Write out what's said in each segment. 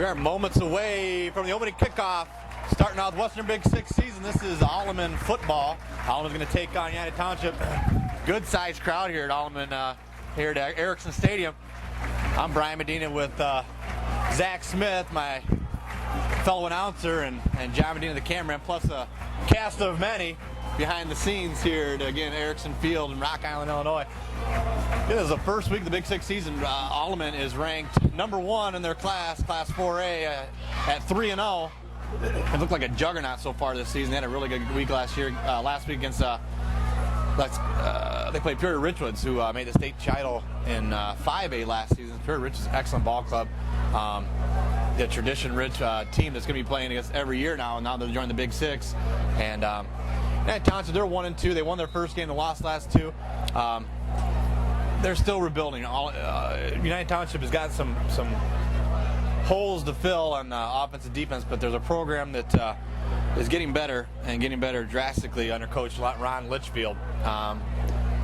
We are moments away from the opening kickoff. Starting out the Western Big Six season, this is Alleman football. Alleman's going to take on United Township. Good sized crowd here at Alleman, here at Erickson Stadium. I'm Brian Medina with Zach Smith, my fellow announcer, and John Medina, the cameraman, plus a cast of many behind the scenes here at, again, Erickson Field in Rock Island, Illinois. This is the first week of the Big Six season. Alleman is ranked #1 in their class 4A, at 3-0. It looked like a juggernaut so far this season. They had a really good week last week against they played Pure Richwoods, who made the state title in 5A last season. Pure Richwoods is an excellent ball club. The tradition-rich team that's going to be playing against every year now, and now they're joining the Big Six. And United Township, they're 1-2. They won their first game, they lost last two. They're still rebuilding. United Township has got some holes to fill on offense and defense, but there's a program that is getting better and getting better drastically under Coach Ron Litchfield.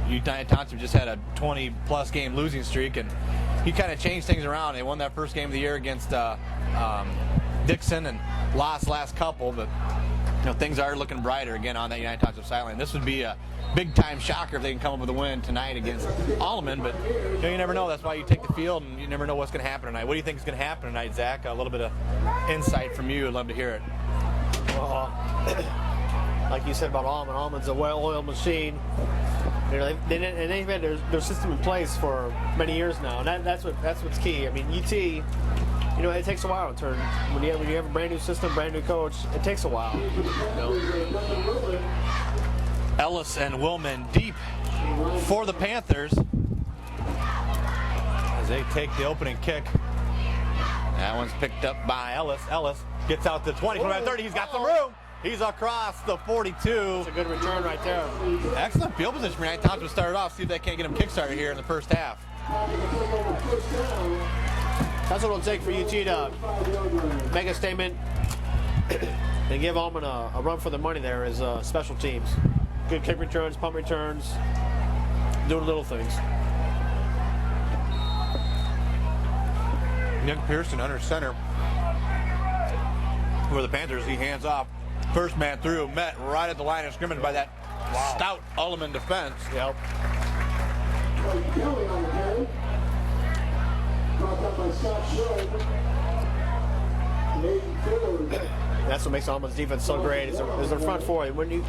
United Township just had a 20-plus game losing streak, and he kind of changed things around. They won that first game of the year against Dixon and lost last couple, but things are looking brighter again on that United Township sideline. This would be a big-time shocker if they can come up with a win tonight against Alleman, but you never know. That's why you take the field, and you never know what's going to happen tonight. What do you think is going to happen tonight, Zach? A little bit of insight from you. I'd love to hear it. Well, like you said about Alleman's a well-oiled machine. They've had their system in place for many years now, and that's what's key. I mean, UT, it takes a while to turn. When you have a brand new system, brand new coach, it takes a while. Ellis and Willman deep for the Panthers as they take the opening kick. That one's picked up by Ellis. Ellis gets out to 20, 30. He's got some room. He's across the 42. It's a good return right there. Excellent field position for United Township to start it off. See if they can't get him kick-started here in the first half. That's what it'll take for UT to make a statement and give Alleman a run for the money there is special teams. Good kick returns, punt returns, doing little things. Nick Pearson under center for the Panthers. He hands off. First man through, met right at the line of scrimmage by that stout Alleman defense. Yep. That's what makes Alleman's defense so great. Is their front four. When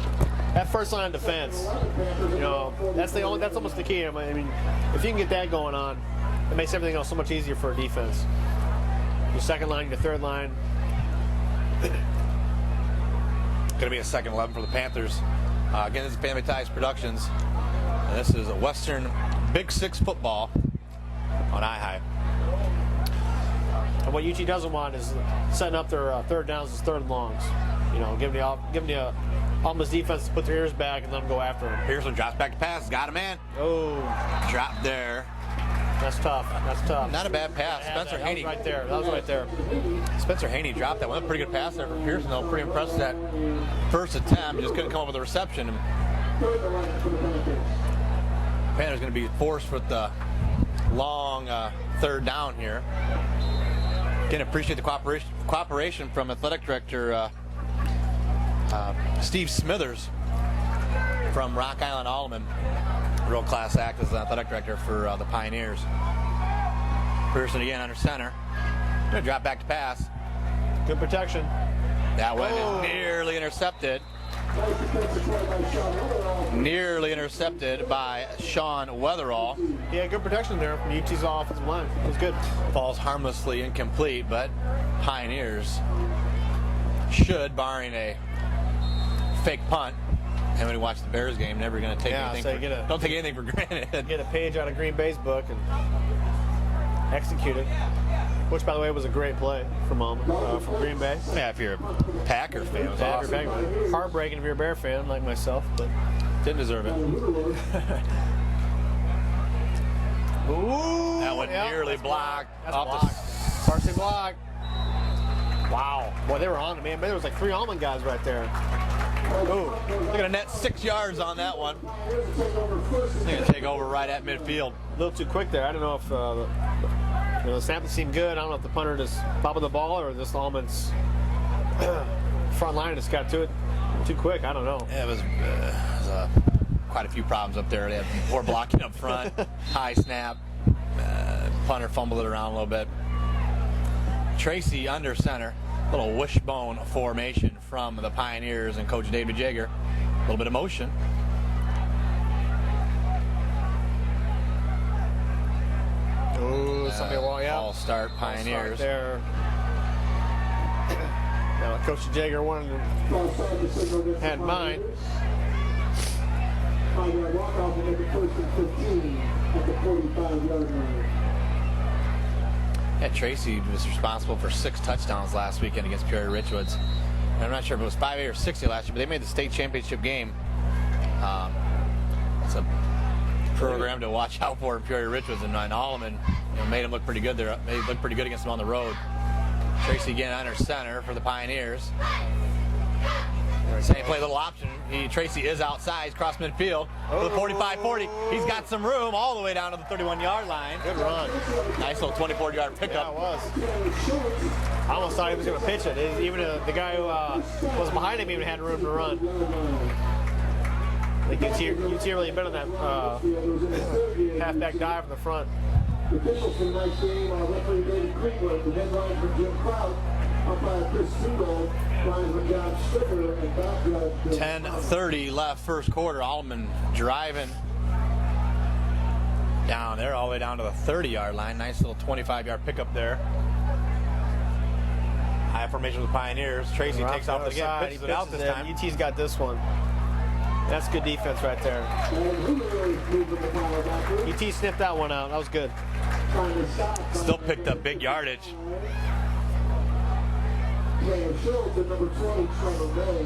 that first line of defense, that's almost the key. I mean, if you can get that going on, it makes everything else so much easier for a defense. Your second line, your third line. Going to be a second 11 for the Panthers. Again, this is Family Ties Productions. And this is a Western Big Six football on iHigh. And what UT doesn't want is setting up their third downs as third and longs. Giving the Alleman's defense to put their ears back and let them go after him. Pearson drops back to pass. Got a man. Oh. Drop there. That's tough. Not a bad pass. Spencer Haney. That was right there. Spencer Haney dropped that one. Pretty good pass there for Pearson, though. Pretty impressed with that first attempt. Just couldn't come up with a reception. Panthers going to be forced with the long third down here. Again, appreciate the cooperation from Athletic Director Steve Smithers from Rock Island Alleman. Real class act as an athletic director for the Pioneers. Pearson again under center. Going to drop back to pass. Good protection. That one is nearly intercepted. Nearly intercepted by Sean Weatherall. Yeah, good protection there from UT's offensive line. It was good. Falls harmlessly incomplete, but Pioneers should, barring a fake punt. And when you watch the Bears game, never going to take anything. Don't take anything for granted. Get a page out of Green Bay's book and execute it. Which, by the way, was a great play from Green Bay. Yeah, if you're a Packer fan, it was awesome. Heartbreaking if you're a Bear fan like myself, but didn't deserve it. Ooh, that one nearly blocked. That's blocked. Varsity block. Wow. Boy, they were on it, man. There was like 3 Alleman guys right there. Ooh, look at a net 6 yards on that one. They're going to take over right at midfield. A little too quick there. I don't know if The snap seemed good. I don't know if the punter just bobbing the ball or this Alleman's front line just got to it too quick. I don't know. Yeah, it was quite a few problems up there. They had poor blocking up front, high snap, punter fumbled it around a little bit. Tracy under center, little wishbone formation from the Pioneers and Coach David Jaeger. A little bit of motion. Ooh, somebody walk out. All start Pioneers. There. Now, Coach Jaeger had in mind. Walk-off will make it 1st and 15 at the 45-yard line. Yeah, Tracy was responsible for 6 touchdowns last weekend against Peoria Richwoods. And I'm not sure if it was 5A or 6A last year, but they made the state championship game. It's a program to watch out for in Peoria Richwoods, and Alleman made them look pretty good there. They looked pretty good against them on the road. Tracy again under center for the Pioneers. Same play, little option. Tracy is outside. He's cross midfield for the 45-40. He's got some room all the way down to the 31-yard line. Good run. Nice little 24-yard pickup. Yeah, it was. I almost thought he was going to pitch it. Even the guy who was behind him even had room to run. I think UT really been on that halfback dive in the front. The officials from tonight's game are referee David Greenwood, the head line for Jim Kraut, umpire Chris Sudo, lines for John Stricker, and back judge 10:30 left first quarter. Alleman driving down there all the way down to the 30-yard line. Nice little 25-yard pickup there. High formation with the Pioneers. Tracy takes off again, pitches it out this time. UT's got this one. That's good defense right there. UT sniffed that one out. That was good. Still picked up big yardage. Player Schultz at number 20, Trevor May.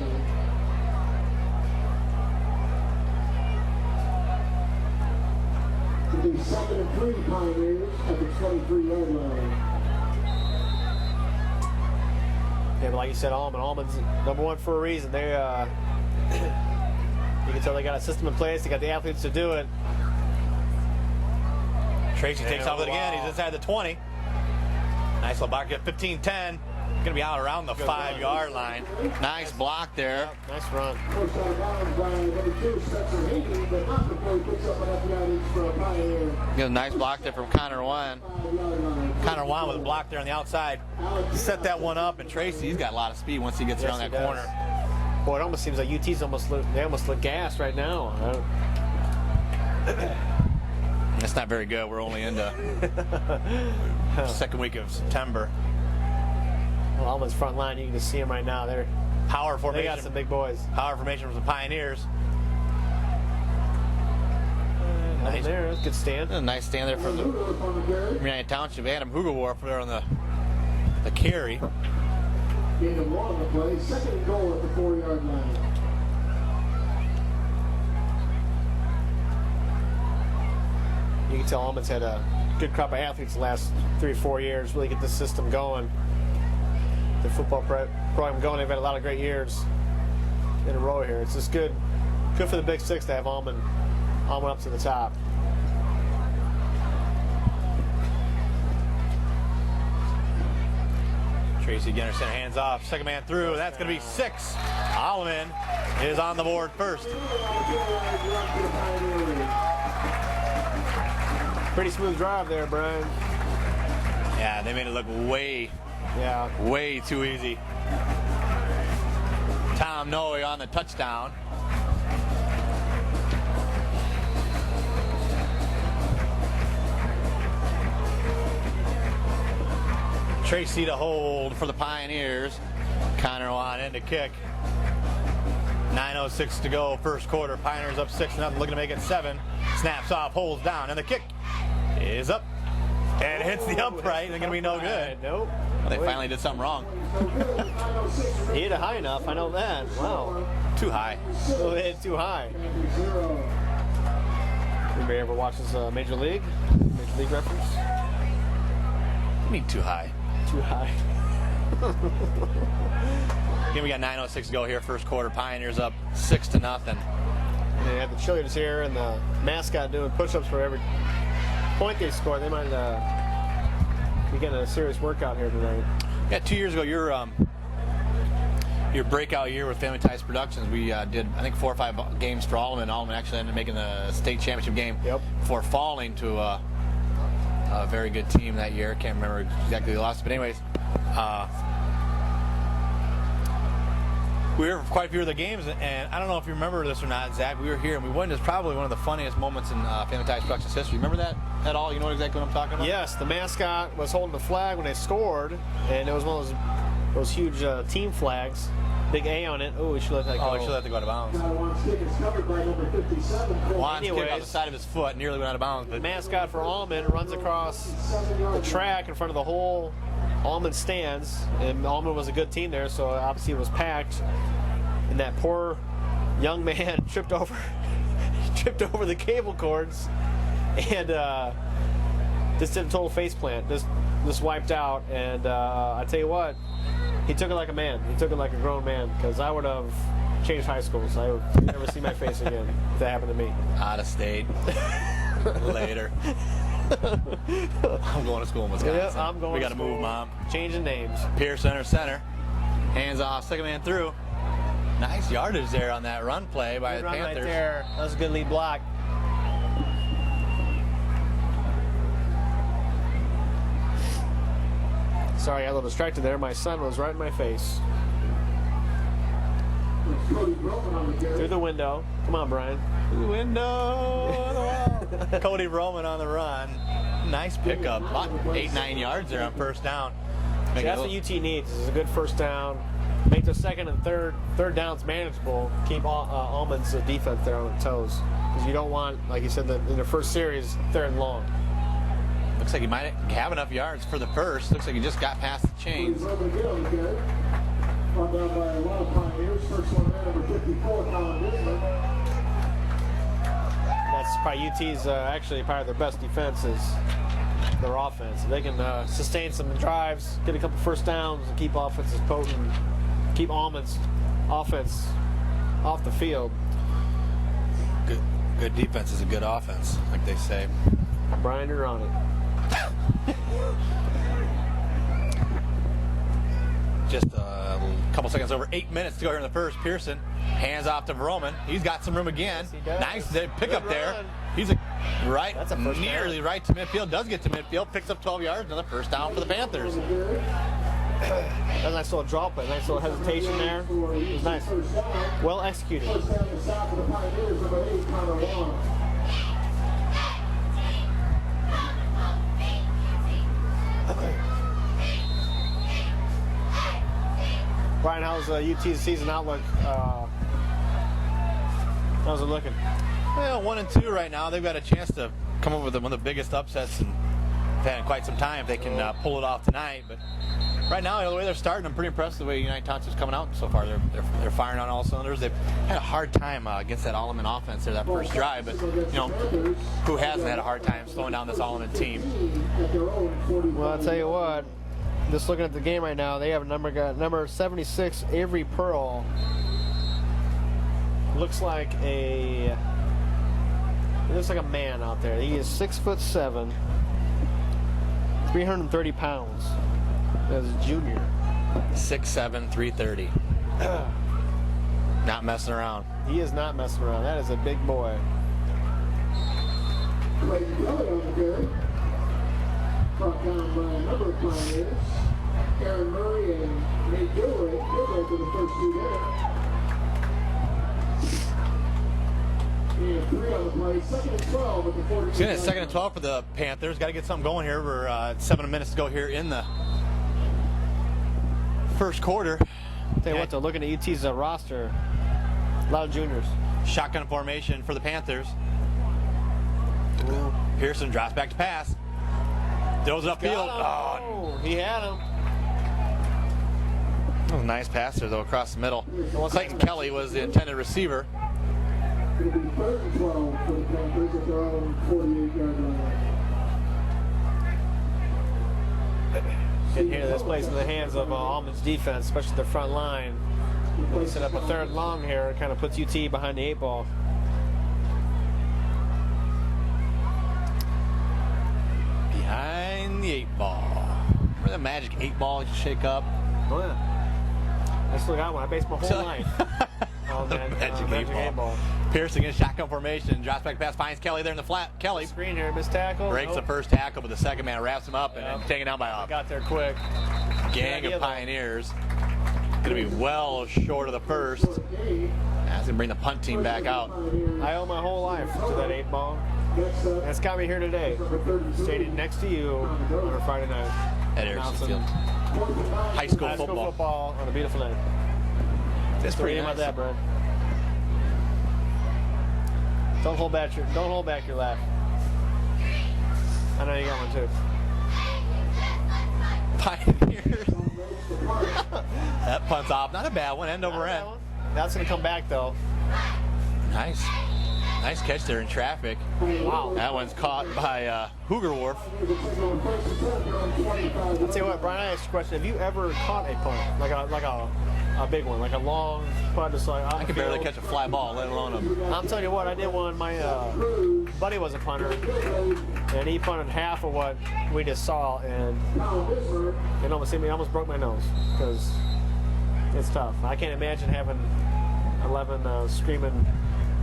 To be 2nd and 3 Pioneers at the 23-yard line. Yeah, but like you said, Alleman's number 1 for a reason. They, you can tell they got a system in place. They got the athletes to do it. Tracy takes off with it again. He's inside the 20. Nice little block at 15-10. Going to be out around the 5-yard line. Nice block there. Yep, nice run. First out of bounds by number 2, Spencer Haney, but not before he picks up enough yardage for a Pioneer. Get a nice block there from Connor Wan. Connor Wan with a block there on the outside. Set that one up, and Tracy, he's got a lot of speed once he gets around that corner. Boy, it almost seems like UT's almost look gassed right now. It's not very good. We're only into second week of September. Well, Alleman's front line, you can just see them right now. They're Power formation. They got some big boys. Power formation from the Pioneers. Nice. There, that's a good stand. A nice stand there from the United Township. Adam Hugelwar up there on the carry. Gain of 1 on the play. 2nd and goal at the 4-yard line. You can tell Alleman's had a good crop of athletes the last 3 or 4 years. Really get this system going. The football program going. They've had a lot of great years in a row here. It's just good for the Big Six to have Alleman up to the top. Tracy again, center hands off. Second man through. That's going to be 6. Alleman is on the board first. Pretty smooth drive there, Brian. Yeah, they made it look way too easy. Tom Noe on the touchdown. Tracy to hold for the Pioneers. Connor Wan in to kick. 9:06 to go, first quarter. Pioneers up 6-0, looking to make it 7. Snaps off, holds down, and the kick is up. And hits the upright. They're going to be no good. Nope. Well, they finally did something wrong. He hit it high enough. I know that. Wow. Too high. Oh, they hit it too high. Anybody ever watches Major League reference? What do you mean too high? Too high. Again, we got 9:06 to go here, first quarter. Pioneers up 6-0. And they have the cheerleaders here and the mascot doing push-ups for every point they score. They might be getting a serious workout here tonight. Yeah, 2 years ago, your breakout year with Family Ties Productions, we did, I think, 4 or 5 games for Alleman. Alleman actually ended up making the state championship game before falling to a very good team that year. Can't remember exactly the loss, but anyways, we were for quite a few of the games, and I don't know if you remember this or not, Zach. We were here, and we won. It's probably one of the funniest moments in Family Ties Productions history. Remember that at all? You know exactly what I'm talking about? Yes, the mascot was holding the flag when they scored, and it was one of those huge team flags. Big A on it. Oh, we should let that go. Oh, we should let that go out of bounds. Juan's kick is covered by number 57. Juan's kick off the side of his foot nearly went out of bounds. The But mascot for Alleman runs across the track in front of the whole Alleman stands, and Alleman was a good team there, so obviously it was packed. And that poor young man tripped over the cable cords, and just did a total face plant. Just wiped out. And I tell you what, he took it like a man. He took it like a grown man, because I would have changed high schools. I would never see my face again if that happened to me. out of state. Later. I'm going to school in Wisconsin. Yep, I'm going we to got to move, school. Mom. Changing names. Pierce center. Hands off, second man through. Nice yardage there on that run play by Good the run Panthers. right there. That was a good lead block. Sorry, I got a little distracted there. My son was right in my face. Through the window. Come on, Brian. Through the window. Cody Roman on the run. Nice pickup. About 8-9 yards there on first down. See, that's what UT needs. Is a good first down. Make the second and third downs manageable. Keep Alleman's defense there on the toes. Because you don't want, like you said, in the first series, 3rd and long. Looks like he might have enough yards for the first. Looks like he just got past the chains. Brought down by a lot of Pioneers. First one there, number 54, Colin Disney. That's probably UT's actually part of their best defense is their offense. They can sustain some drives, get a couple first downs, and keep offenses potent, keep Alleman's offense off the field. Good defense is a good offense, like they say. Brian, you're on it. Just a couple seconds over 8 minutes to go here in the first. Pearson hands off to Roman. He's got some room again. Yes, he does. Nice pickup Good there. run. He's right, That's a first nearly down. right to midfield. Does get to midfield. Picks up 12 yards. Another first down for the Panthers. That nice little drop, a nice little hesitation there. It was nice. Well executed. First down the stop for the Pioneers, number 8, Connor Juan. Brian, how's UT's season outlook? How's it looking? Well, 1-2 right now. They've got a chance to come up with one of the biggest upsets in quite some time if they can pull it off tonight. But right now, the way they're starting, I'm pretty impressed with the way United Township's coming out so far. They're firing on all cylinders. They've had a hard time against that Alleman offense there, that first drive. But, who hasn't had a hard time slowing down this Alleman team? Well, I'll tell you what. Just looking at the game right now, they have number 76, Avery Pearl. Looks like a man out there. He is 6'7", 330 pounds. As a junior. 6'7", 330. Not messing around. He is not messing around. That is a big boy. Clayton Kelly on the carry. Brought down by a number of Pioneers. Aaron Murray and Nate Gilroy for the first 2 there. And 3 on the play. 2nd and 12 at the 42. It's going to 2nd and 12 for the Panthers. Got to get something going here. We're 7 minutes to go here in the first quarter. Tell you what, though, looking at UT's roster, a lot of juniors. Shotgun formation for the Panthers. Pearson drops back to pass. Throws it upfield. Oh, he had him. That was a nice pass there, though, across the middle. Clayton Kelly was the intended receiver. It'll be 3rd and 12 for the Panthers at their own 48-yard line. And here, this plays in the hands of Alleman's defense, especially their front line. They set up a 3rd and long here. It kind of puts UT behind the 8 ball. Behind the 8 ball. Remember the magic 8 ball you shake up? Oh yeah. I still got one. I based my whole life on that Magic magic 8 ball. Pearson in shotgun formation. Drops back pass, finds Kelly there in the flat. Kelly Screen here, missed tackle. breaks the first tackle, but the second man wraps him up and then taken down by I a got there quick. gang of Pioneers. Going to be well short of the first. That's going to bring the punt team back out. I owe my whole life to that 8 ball. That's got me here today. Stayed next to you on a Friday night. At Harrison Field. High school football on a beautiful night. That's pretty nice. About that, Brian. Don't hold back your laugh. I know you got one too. Pioneers. That punt's off. Not a bad one, end over end. That's going to come back though. Nice. Nice catch there in traffic. Wow. That one's caught by Hoogerwerf. I'll tell you what, Brian, I asked you a question. Have you ever caught a punt? Like a big one, like a long punt, just like I can barely catch a fly ball, let alone a... I'm telling you what, I did one. My buddy was a punter, and he punted half of what we just saw, and it almost broke my nose because it's tough. I can't imagine having 11 screaming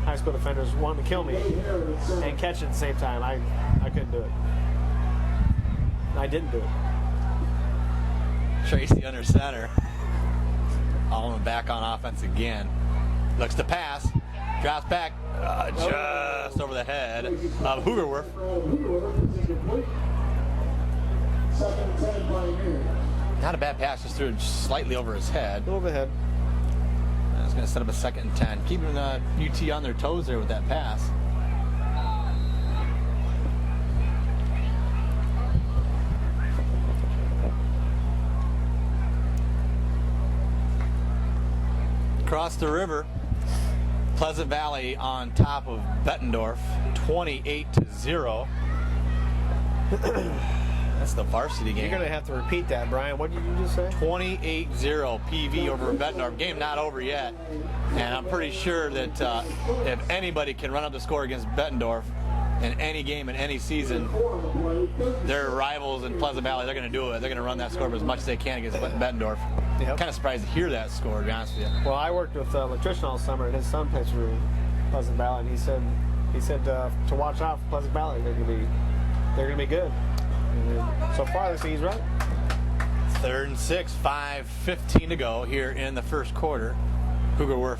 high school defenders wanting to kill me and catch it at the same time. I couldn't do it. I didn't do it. Tracy under center. Alleman back on offense again. Looks to pass. Drops back just over the head of Hoogerwerf. Not a bad pass, just threw it slightly over his head. Overhead. That's going to set up a 2nd and 10. Keeping UT on their toes there with that pass. Across the river, Pleasant Valley on top of Bettendorf, 28-0. That's the varsity game. You're going to have to repeat that, Brian. What did you just say? 28-0 PV over Bettendorf. Game not over yet. And I'm pretty sure that if anybody can run up the score against Bettendorf in any game in any season, their rivals in Pleasant Valley, they're going to do it. They're going to run that score as much as they can against Bettendorf. Yep. I'm kind of surprised to hear that score, to be honest with you. Well, I worked with an electrician all summer, and his son plays for Pleasant Valley, and he said to watch out for Pleasant Valley. They're going to be good. And so far, he's right. 3rd and 6, 5:15 to go here in the first quarter. Hoogerwerf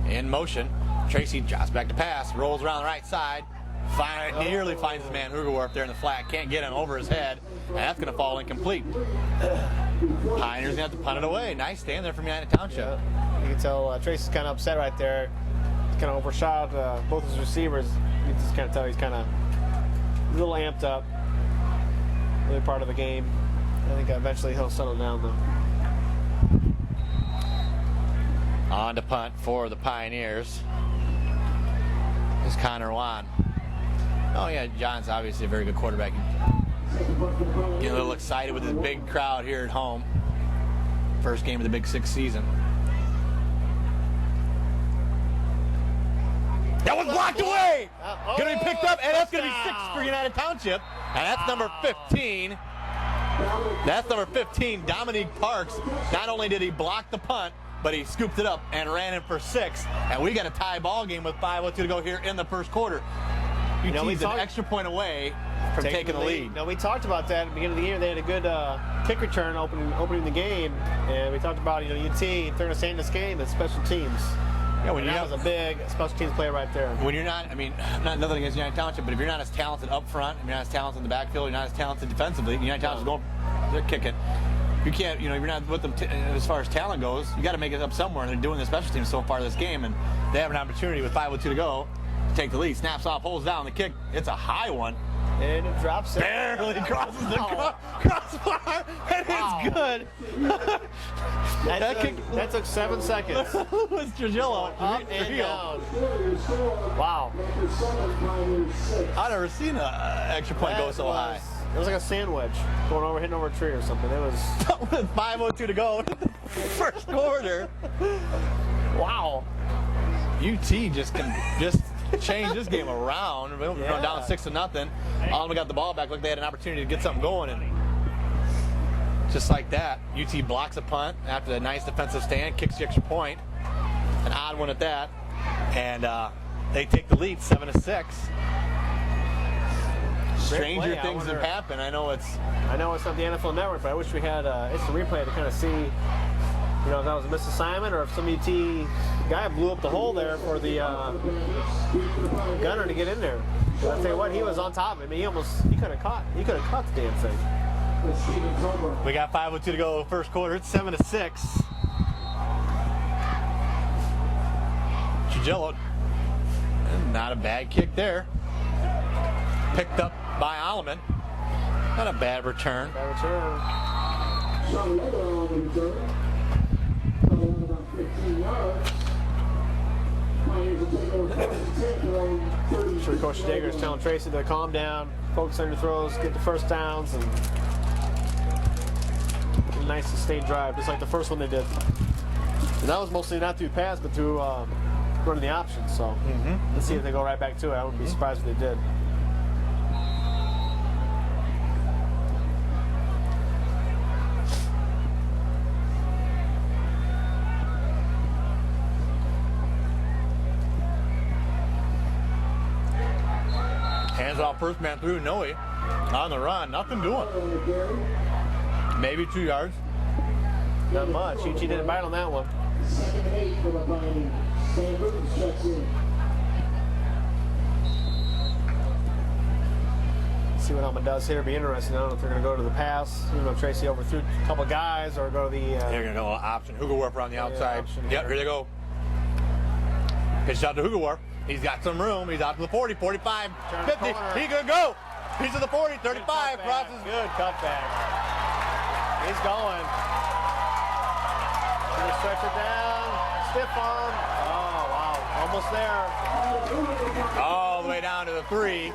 in motion. Tracy drops back to pass, rolls around the right side. Nearly finds his man Hoogerwerf there in the flat. Can't get him over his head, and that's going to fall incomplete. Pioneers going to have to punt it away. Nice stand there from United Township. Yeah. You can tell Tracy's kind of upset right there. He's kind of overshot both his receivers. You just kind of tell he's kind of a little amped up. Really part of the game. I think eventually he'll settle down though. On to punt for the Pioneers is Connor Wan. Oh yeah, John's obviously a very good quarterback. Getting a little excited with his big crowd here at home. First game of the Big 6 season. That was blocked away! Gonna be picked up, and that's gonna be 6 for United Township. And that's number 15. That's number 15, Dominique Parks. Not only did he block the punt, but he scooped it up and ran in for 6. And we got a tie ball game with 5:02 to go here in the first quarter. UT's an extra point away from taking the lead. No, we talked about that at the beginning of the year. They had a good kick return opening the game, and we talked about UT throwing us in this game at special teams. Yeah, when that was a big special teams player right there. When you're not, I mean, not nothing against United Township, but if you're not as talented up front, if you're not as talented in the backfield, you're not as talented defensively, United Township's they're kicking. You can't, if you're not with them as far as talent goes, you got to make it up somewhere. And they're doing the special teams so far this game, and they have an opportunity with 5:02 to go to take the lead. Snaps off, holds down the kick. It's a high one. And it drops it. Barely crosses the crossbar, and it's good. That took 7 seconds. Was Trujillo up and down. Wow. I've never seen an extra point go so high. It was like a sandwich hitting over a tree or something. It was with 5:02 to go in the first quarter. Wow. UT just change this game around. We're going down 6-0. Alleman got the ball back. Look, they had an opportunity to get something going, and just like that, UT blocks a punt after the nice defensive stand, kicks the extra point. An odd one at that. And they take the lead 7-6. Stranger things have happened. I know it's not the NFL Network, but I wish we had instant replay to kind of see, you know, if that was a misassignment or if some UT guy blew up the hole there for the gunner to get in there. But I'll tell you what, he was on top of it. I mean, he could have caught the damn thing. We got 5:02 to go first quarter. It's 7-6. Chigello, not a bad kick there. Picked up by Alleman. Not a bad return. Bad return. Sean Leather on the return. Coming out about 15 yards. Pioneers will take over 10 Sure, Coach Dager is telling Tracy to calm down, focus on your throws, get the first downs, and a nice sustained drive, just like the first one they did. And that was mostly not through pass, but through running the options. So let's see if they go right back to it. I wouldn't be surprised if they did. Hands off first man through Noe. On the run, nothing doing. Maybe 2 yards. Not much. UT didn't bite on that one. 2nd and 8 for the Pioneers. Sam Burton checks in. See what Alleman does here. Be interesting. I don't know if they're going to go to the pass. You know, Tracy overthrew a couple guys, or go to the. They're going to go option. Hugelwerfer on the outside. Option Yep, here. here they go. Pitch out to Hugelwerfer. He's got some room. He's out to the 40, 45, Turn 50. corner. He could go. He's to the 40, 35. Crosses. Good cutback. He's going. Gonna stretch it down. Stiff arm. Oh, wow. Almost there. All the way down to the 3.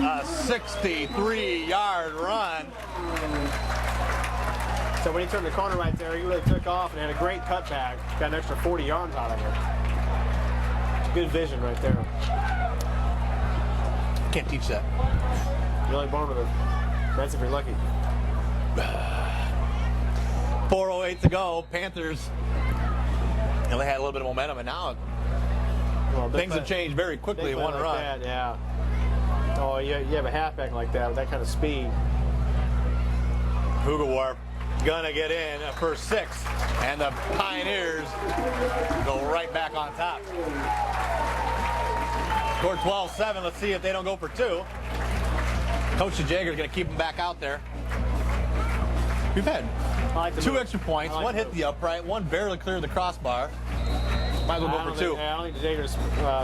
A 63-yard run. So when he turned the corner right there, he really took off and had a great cutback. Got an extra 40 yards out of it. Good vision right there. Can't teach that. You're only born with it. That's if you're lucky. 4:08 to go. Panthers. They had a little bit of momentum, and now things have changed very quickly in one like run. that, yeah. Oh, you have a halfback like that with that kind of speed. Hugelwerfer gonna get in at first 6, and the Pioneers go right back on top. Score 12-7. Let's see if they don't go for 2. Coach Jager's gonna keep them back out there. We've had like 2 extra points. One hit the upright, one barely cleared the crossbar. Might as well go for 2. I don't think the Jager's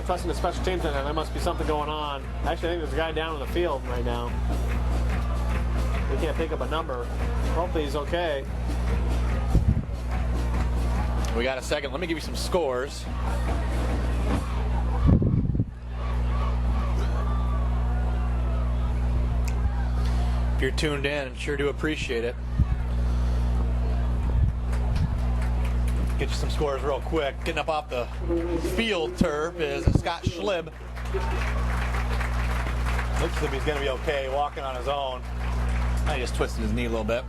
trusting the special teams in there. There must be something going on. Actually, I think there's a guy down on the field right now. We can't pick up a number. Hopefully he's okay. We got a second. Let me give you some scores. If you're tuned in, sure do appreciate it. Get you some scores real quick. Getting up off the field turf is Scott Schlib. Looks as if he's going to be okay walking on his own. He just twisted his knee a little bit.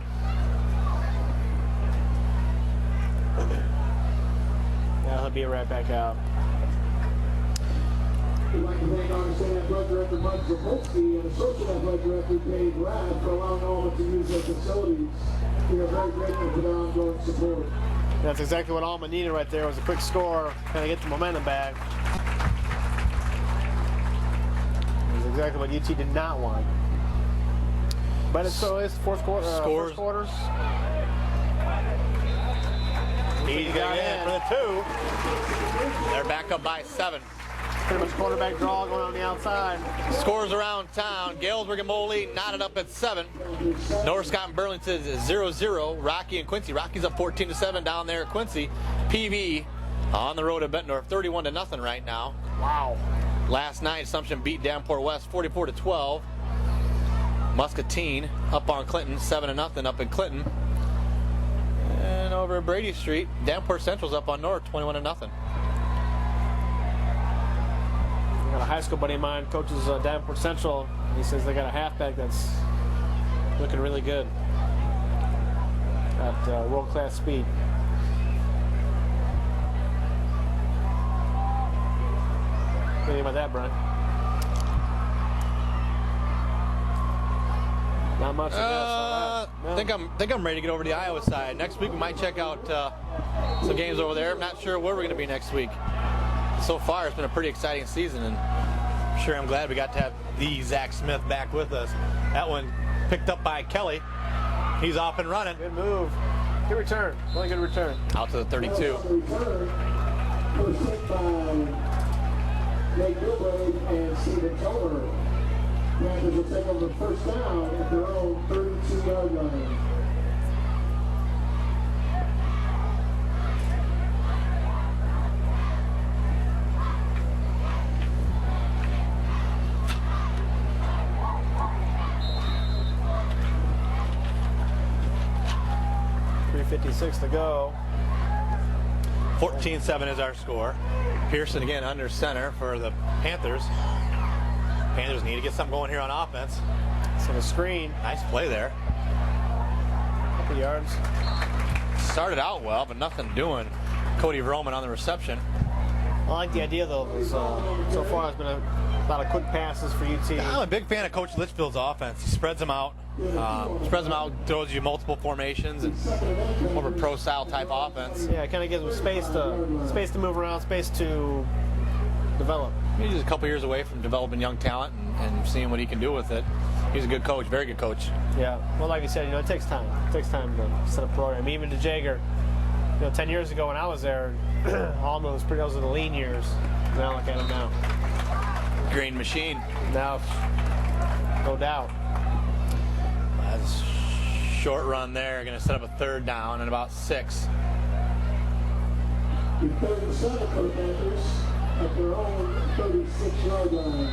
Yeah, he'll be right back out. We'd like to thank our State Athletic Director Mike Zapolsky and Associate Athletic Director Dave Radd for allowing Alleman to use their facilities. We are very grateful for their ongoing support. That's exactly what Alleman needed right there, was a quick score, kind of get the momentum back. That's exactly what UT did not want. But it's so it's fourth quarter. Scores. First quarters. He's got in for the 2. They're back up by 7. Pretty much quarterback draw going on the outside. Scores around town. Galesburg and Moline knotted up at 7. North Scott and Burlington is 0-0. Rocky and Quincy. Rocky's up 14-7 down there at Quincy. PV on the road at Bettendorf, 31-0 right now. Wow. Last night, Assumption beat Davenport West 44-12. Muscatine up on Clinton, 7-0 up in Clinton. And over at Brady Street, Davenport Central's up on North, 21-0. I got a high school buddy of mine, coaches Davenport Central. He says they got a halfback that's looking really good. at world-class speed. What do you think about that, Brian? Not much. I think I'm ready to get over to the Iowa side. Next week we might check out some games over there. I'm not sure where we're going to be next week. So far, it's been a pretty exciting season, and I'm glad we got to have the Zach Smith back with us. That one picked up by Kelly. He's off and running. Good move. Good return. Really good return. Out to the 32. First hit by Jake Gilbride and Stephen Toler. Panthers will take over the first down at their own 32-yard line. .56 to go. 14-7 is our score. Pearson again under center for the Panthers. Panthers need to get something going here on offense. So the screen. Nice play there. Couple yards. Started out well, but nothing doing. Cody Vroman on the reception. I like the idea, though. So far, it's been a lot of quick passes for UT. I'm a big fan of Coach Litchfield's offense. He spreads them out. Throws you multiple formations, and more of a pro-style type offense. Yeah, it kind of gives him space to move around, space to develop. He's just a couple years away from developing young talent and seeing what he can do with it. He's a good coach, very good coach. Yeah, well, like you said, it takes time. It takes time to set a program. Even to Jager, 10 years ago when I was there, Alleman was those were the lean years. Now look at him now. Green machine. Now, no doubt. That's a short run there. Going to set up a third down and about 6. Third and 7 for the Panthers at their own 36-yard line.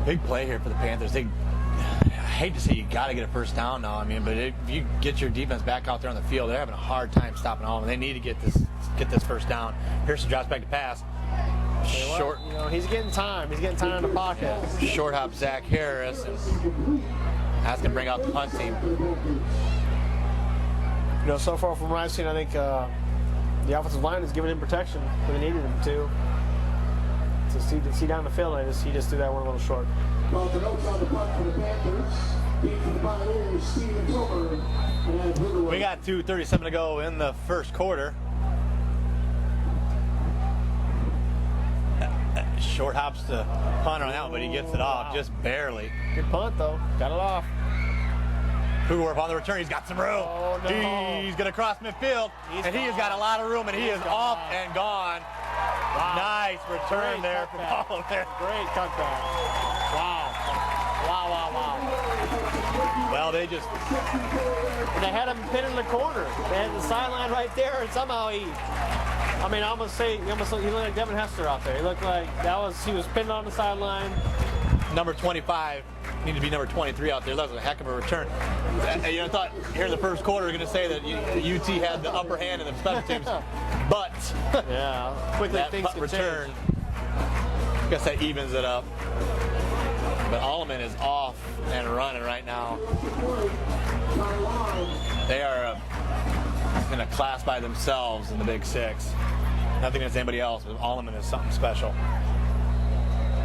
Big play here for the Panthers. I hate to say you got to get a first down now. But if you get your defense back out there on the field, they're having a hard time stopping Alleman. They need to get this first down. Pearson drops back to pass. Short. He's getting time. He's getting time in the pocket. Short hop Zach Harris. That's going to bring out the punt team. So far from what I've seen, I think the offensive line is giving him protection when they needed him to. To see down the field, he just threw that one a little short. Well, the notes on the punt for the Panthers. Deep for the Pioneers, Stephen Toler. We got 2:37 to go in the first quarter. Short hops to punt on that one, but he gets it off just barely. Good punt, though. Got it off. Hoover on the return. He's got some room. Oh, no. He's going to cross midfield, he has got a lot of room, and he is off and gone. Wow. Nice return there from Alleman. Great cutback. Wow. Well, they had him pinned in the corner. They had the sideline right there, and somehow he looked like Devin Hester out there. He looked like he was pinned on the sideline. Number 25 needed to be number 23 out there. That was a heck of a return. I thought here in the first quarter we were going to say that UT had the upper hand in the special teams, but yeah, quickly that things punt return, I guess that evens it up. But Alleman is off and running right now. They are in a class by themselves in the Big Six. Nothing against anybody else, but Alleman is something special.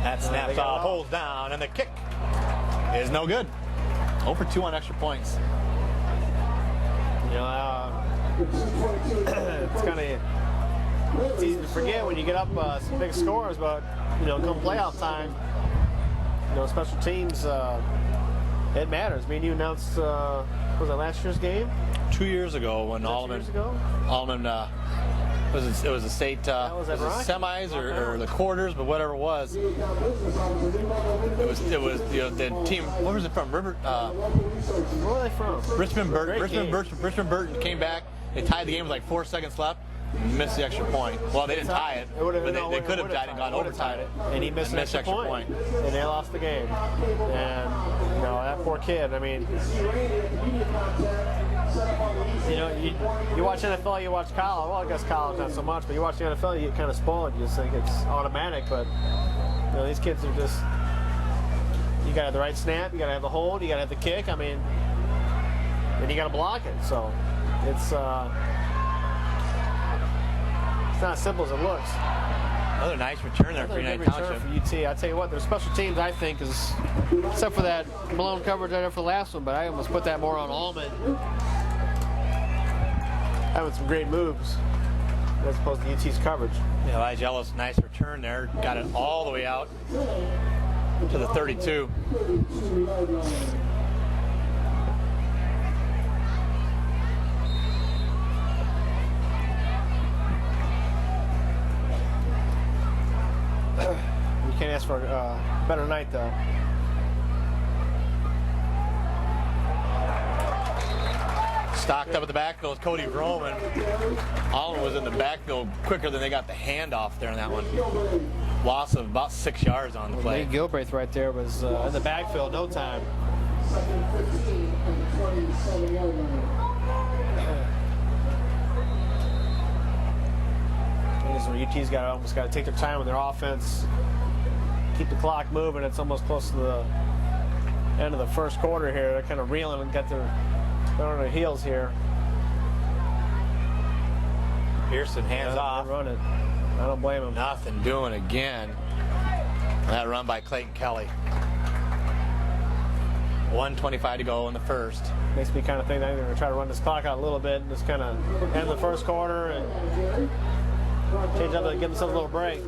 That snaps off, holds down, and the kick is no good. 0 for 2 on extra points. It's kind of easy to forget when you get up some big scores, but come playoff time, special teams, it matters. You announced was it last year's game? 2 years ago when Alleman it was a state semis or the quarters, but whatever it was. It was the team. Where was it from? Where were they from? Richmond Burton. Richmond Burton came back. They tied the game with like 4 seconds left. Missed the extra point. Well, they didn't tie it, but they could have tied it and gone overtime. And he missed the extra point. And they lost the game. And that poor kid. You watch NFL, you watch college. Well, I guess college not so much, but you watch the NFL, you get kind of spoiled. You just think it's automatic, but know, these kids are just, you got to have the right snap, you got to have the hold, you got to have the kick. I mean, and you got to block it. So it's not as simple as it looks. Another nice return there for United Township. For UT. I tell you what, their special teams, I think, is, except for that Malone coverage right there for the last one, but I almost put that more on Alleman. Having some great moves as opposed to UT's coverage. Yeah, Elijah Ellis, nice return there. Got it all the way out to the 32. You can't ask for a better night, though. Stocked up at the backfield with Cody Roman. Alleman was in the backfield quicker than they got the handoff there on that one. Loss of about 6 yards on the play. Nate Gilbraith right there was in the backfield, no time. Second 15 and 27-yard line. UT's almost got to take their time with their offense, keep the clock moving. It's almost close to the end of the first quarter here. They're kind of reeling and they're on their heels here. Pearson hands off. Run it. I don't blame him. Nothing doing again. That run by Clayton Kelly. 1:25 to go in the first. Makes me kind of think they're going to try to run this clock out a little bit and just kind of end the first quarter and change up and give themselves a little break.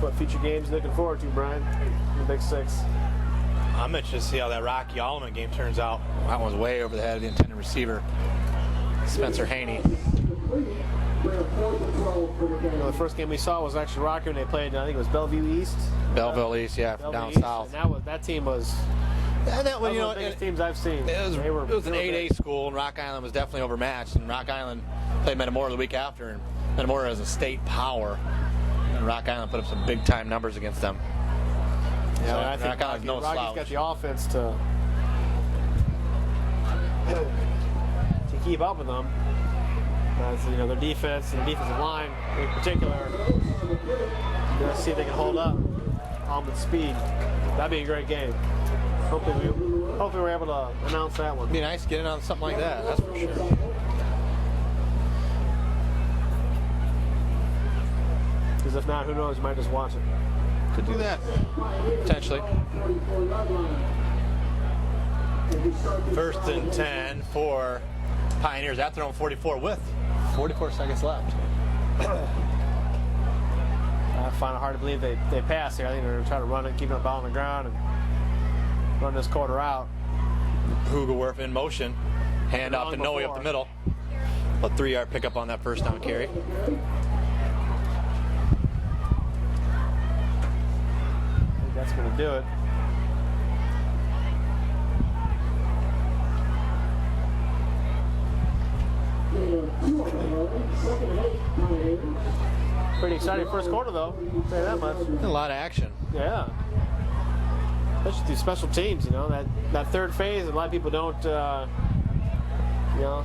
What future games you looking forward to, Brian? The Big Six. I'm interested to see how that Rocky Alleman game turns out. That one's way over the head of the intended receiver, Spencer Haney. The first game we saw was actually Rocky when they played, I think it was Bellevue East. Belleville East, yeah, Bellevue down East, south. And that team was That one, one of the biggest teams I've seen. It was an 8A school, and Rock Island was definitely overmatched. And Rock Island played Metamora the week after, and Metamora is a state power. And Rock Island put up some big-time numbers against them. Yeah, So I think Rock Island's no Rocky's slouch. got the offense to keep up with them. Their defense and the defensive line in particular. Let's see if they can hold up Alleman's speed. That'd be a great game. Hopefully we're able to announce that one. It'd be nice to get in on something like that, that's for sure. Because if not, who knows? You might just watch it. Could do that, potentially. First and 10 for Pioneers at their own 44 with 44 seconds left. I find it hard to believe they pass here. I think they're going to try to run it, keep the ball on the ground, and run this quarter out. Hugelwerf in motion. Hand off to Noe up the middle. A 3-yard pickup on that first down carry. I think that's going to do it. Pretty exciting first quarter, though. I'll tell you that much. A lot of action. Yeah. Especially these special teams, that third phase, a lot of people don't,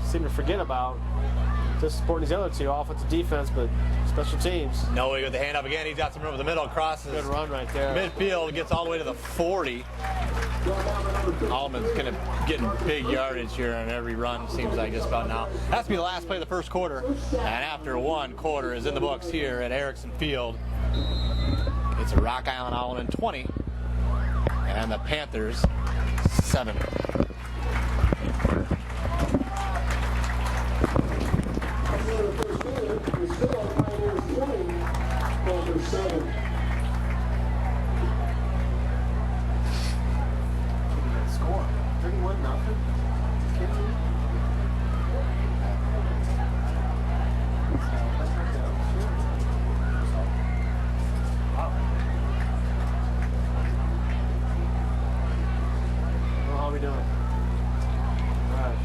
seem to forget about. Just supporting these other two, offensive, defense, but special teams. Noe with the handoff again. He's got some room over the middle. Crosses. Good run right there. Midfield, gets all the way to the 40. Alleman's going to get big yardage here on every run, seems like just about now. Has to be the last play of the first quarter. And after one quarter is in the books here at Erickson Field. It's a Rock Island Alleman 20. And the Panthers 7. Score 31-0. How are we doing? All right.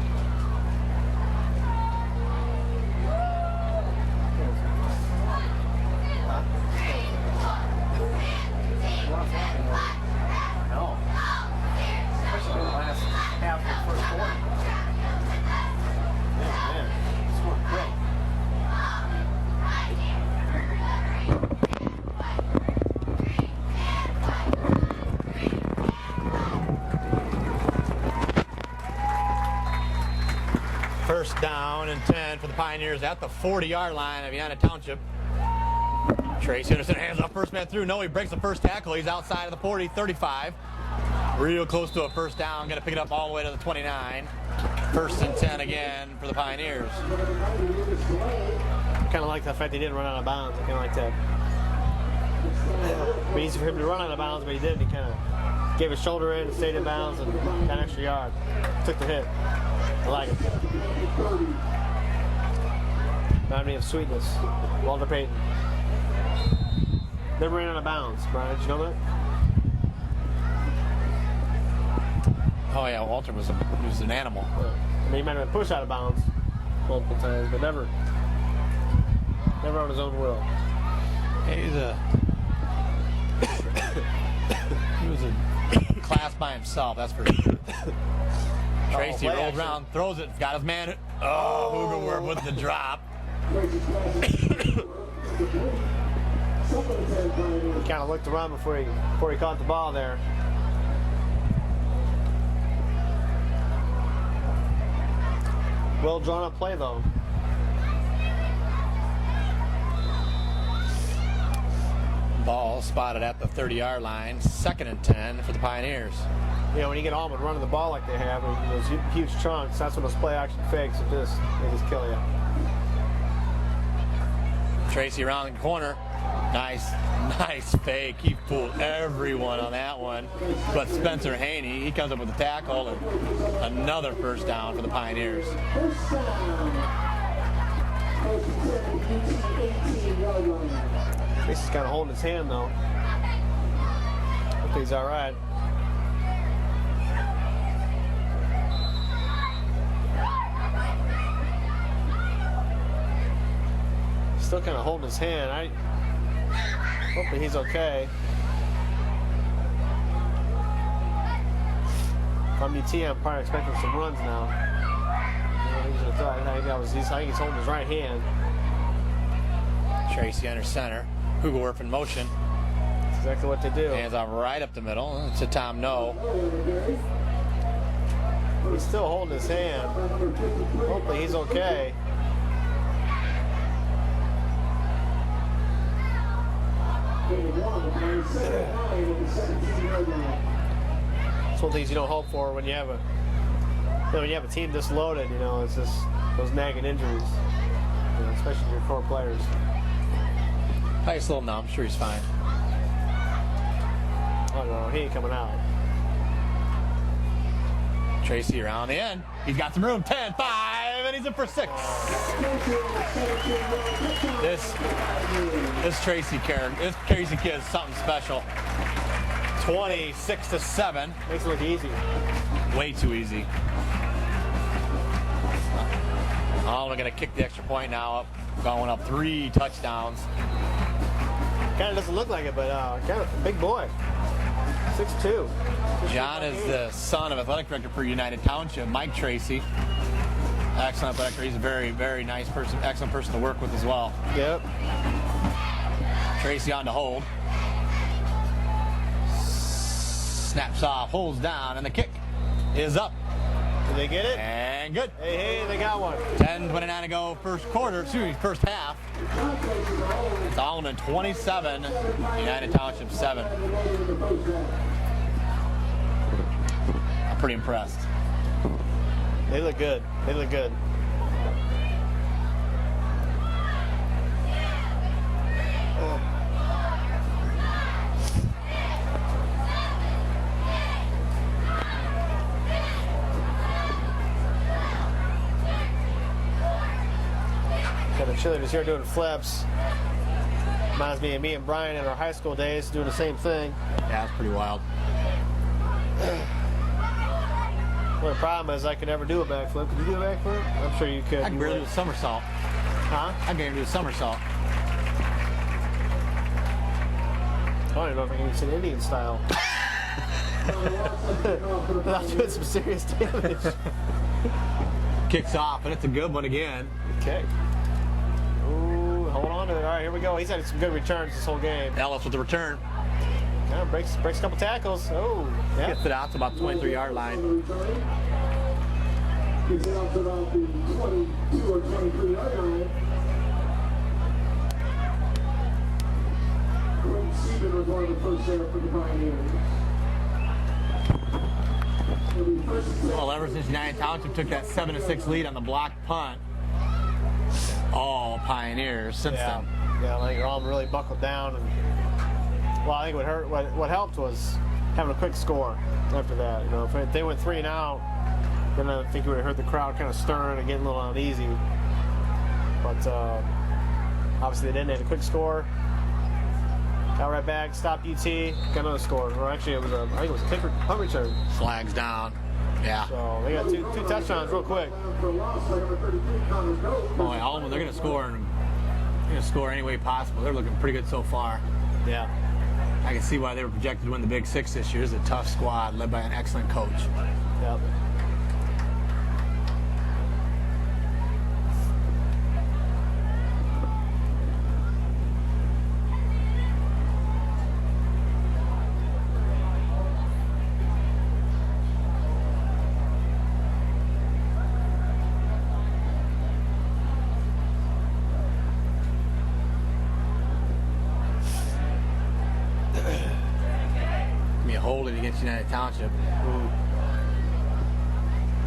First down and 10 for the Pioneers at the 40-yard line of United Township. Tracy Anderson hands off first man through. No, he breaks the first tackle. He's outside of the 40, 35. Real close to a first down. Going to pick it up all the way to the 29. First and 10 again for the Pioneers. Kind of like the fact he didn't run out of bounds. I kind of like that. It'd be easy for him to run out of bounds, but he didn't. He kind of gave his shoulder in, stayed in bounds, and got an extra yard. Took the hit. I like it. Reminded me of Sweetness. Walter Payton. Never ran out of bounds, Brian. Did you know that? Oh yeah, Walter was an animal. I mean, he might have been pushed out of bounds multiple times, but never on his own will. He was a class by himself, that's for sure. Tracy rolls around, throws it, got his man. Oh, Hugenwerf with the drop. He kind of looked around before he caught the ball there. Well drawn up play though. Ball spotted at the 30-yard line. Second and 10 for the Pioneers. You know, when you get Alleman running the ball like they have, and those huge chunks, that's when those play action fakes they just kill you. Tracy around the corner. Nice fake. He fooled everyone on that one. But Spencer Haney, he comes up with a tackle and another first down for the Pioneers. Tracy's kind of holding his hand though. I think he's all right. Still kind of holding his hand. Hopefully he's okay. If I'm UT, I'm probably expecting some runs now. I think he's holding his right hand. Tracy under center. Hugenwerf in motion. That's exactly what they do. Hands off right up the middle. It's a Tom No. He's still holding his hand. Hopefully he's okay. That's one of the things you don't hope for when you have a team this loaded. You know, it's just those nagging injuries, especially your core players. Nice little numb. I'm sure he's fine. Oh no, he ain't coming out. Tracy around the end. He's got some room. 10, 5, and he's in for 6. This Tracy kid is something special. 26-7. Makes it look easy. Way too easy. Oh, we're gonna kick the extra point now. Going up 3 touchdowns. Kind of doesn't look like it, but kind of big boy. 6'2". John is the son of athletic director for United Township, Mike Tracy. Excellent athletic director. He's a very, very nice person, excellent person to work with as well. Yep. Tracy on to hold. Snaps off, holds down, and the kick is up. Did they get it? And good. Hey, they got one. 10:29 to go, first half. It's Alleman 27, United Township 7. I'm pretty impressed. They look good. They look good. Got the cheerleaders here doing flips. Reminds me of me and Brian in our high school days doing the same thing. Yeah, it's pretty wild. Well, the problem is I could never do a backflip. Could you do a backflip? I'm sure you could. I can barely do a somersault. Huh? I can do a somersault. I don't even know if I can use it Indian style. Without doing some serious damage. Kicks off, and it's a good one again. Okay. Ooh, hold on to it. All right, here we go. He's had some good returns this whole game. Ellis with the return. Yeah, breaks a couple tackles. Oh, yeah. Gets it out to about the 23-yard line. Gets it out to about the 22 or 23 yard line. Quinn Seaman was one of the first there for the Pioneers. Well, ever since United Township took that 7-6 lead on the block punt, all Pioneers since then. Yeah, I think Alleman really buckled down, and well, I think what helped was having a quick score after that. You know, if they went 3 and out, then I think you would have heard the crowd kind of stirring and getting a little uneasy. But obviously they didn't. They had a quick score. Got right back, stopped UT, got another score. Or actually, I think it was a kicker punt return. Flags down. Yeah. So they got two touchdowns real quick. Boy, Alleman, they're going to score, and they're going to score any way possible. They're looking pretty good so far. Yeah. I can see why they were projected to win the Big Six this year. It's a tough squad led by an excellent coach. Yep. Holding against United Township.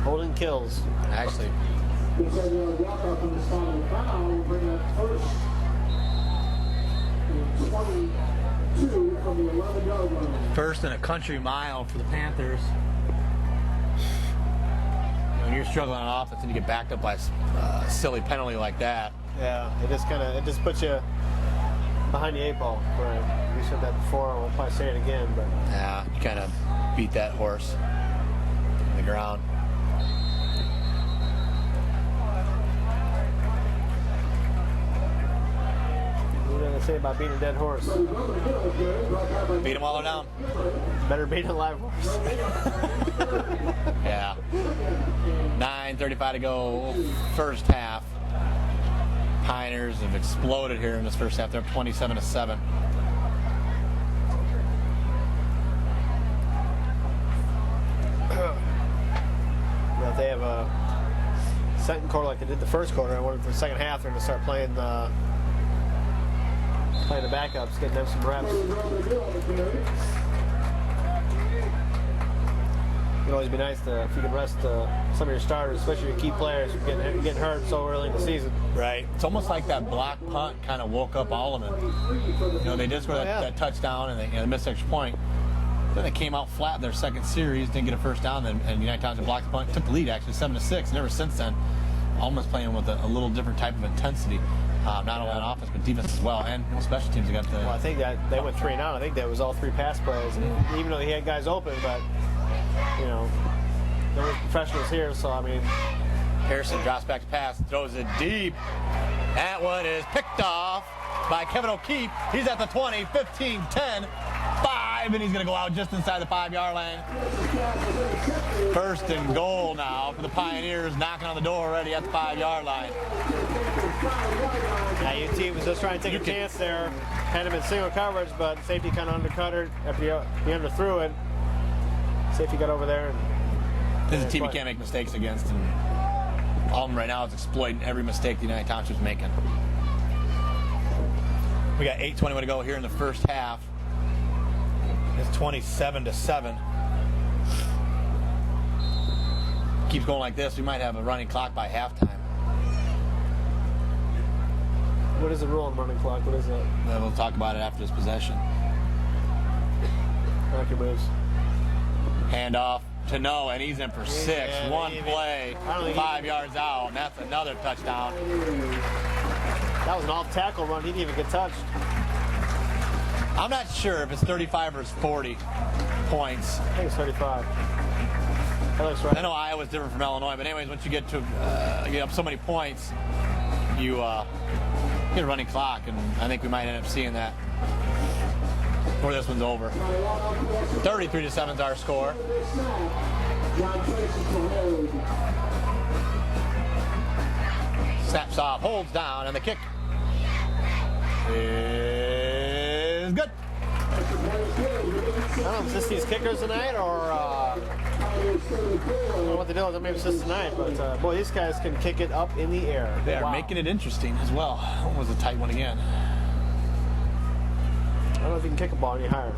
Holding kills. Actually. Looks like a walk-off on the spot of the foul. We'll bring up first and 22 from the 11-yard line. First and a country mile for the Panthers. When you're struggling on offense and you get backed up by a silly penalty like that. Yeah, it just puts you behind the 8 ball. Right. We said that before. We'll probably say it again, but Yeah, you kind of beat that horse on the ground. what are you gonna say about beating a dead horse? Beat them while they're down. Better beat a live horse. Yeah. 9:35 to go, first half. Pioneers have exploded here in this first half. They're up 27-7. If they have a second quarter like they did the first quarter, I wonder for the second half they're going to start playing the backups, getting them some reps. It'd always be nice if you could rest some of your starters, especially your key players, who are getting hurt so early in the season. Right. It's almost like that block punt kind of woke up Alleman. You know, they did score that touchdown and they missed the extra point. Then they came out flat in their second series, didn't get a first down, and United Township blocked the punt, took the lead actually 7-6. And ever since then, Alleman's playing with a little different type of intensity, not only on offense but defense as well, and special teams. Well, I think that they went 3 and out. I think that was all 3 pass plays, and even though he had guys open, but you know, there were professionals here, so I mean. Harrison drops back to pass, throws it deep. That one is picked off by Kevin O'Keefe. He's at the 20, 15, 10, 5, and he's going to go out just inside the 5-yard line. First and goal now for the Pioneers, knocking on the door already at the 5-yard line. Yeah, UT was just trying to take a chance there. Had him in single coverage, but safety kind of undercut her after he underthrew it. Safety got over there. This is a team you can't make mistakes against, and Alleman right now is exploiting every mistake the United Township's making. We got 8:21 to go here in the first half. It's 27-7. Keeps going like this, we might have a running clock by halftime. What is the rule on running clock? What is that? We'll talk about it after this possession. Rocky moves. Handoff to Noah, and he's in for 6. Yeah, One play, 5 yards out, and that's another touchdown. That was an off-tackle run. He didn't even get touched. I'm not sure if it's 35 or it's 40 points. I think it's 35. That looks right. I know Iowa's different from Illinois, but anyways, once you get to get up so many points, you get a running clock, and I think we might end up seeing that before this one's over. 33-7 is our score. Snaps off, holds down, and the kick is good. I don't know, is this these kickers tonight, or don't know what the deal is. Maybe it's just tonight, but boy, these guys can kick it up in the air. They are making it interesting as well. That was a tight one again. I don't know if you can kick a ball any higher.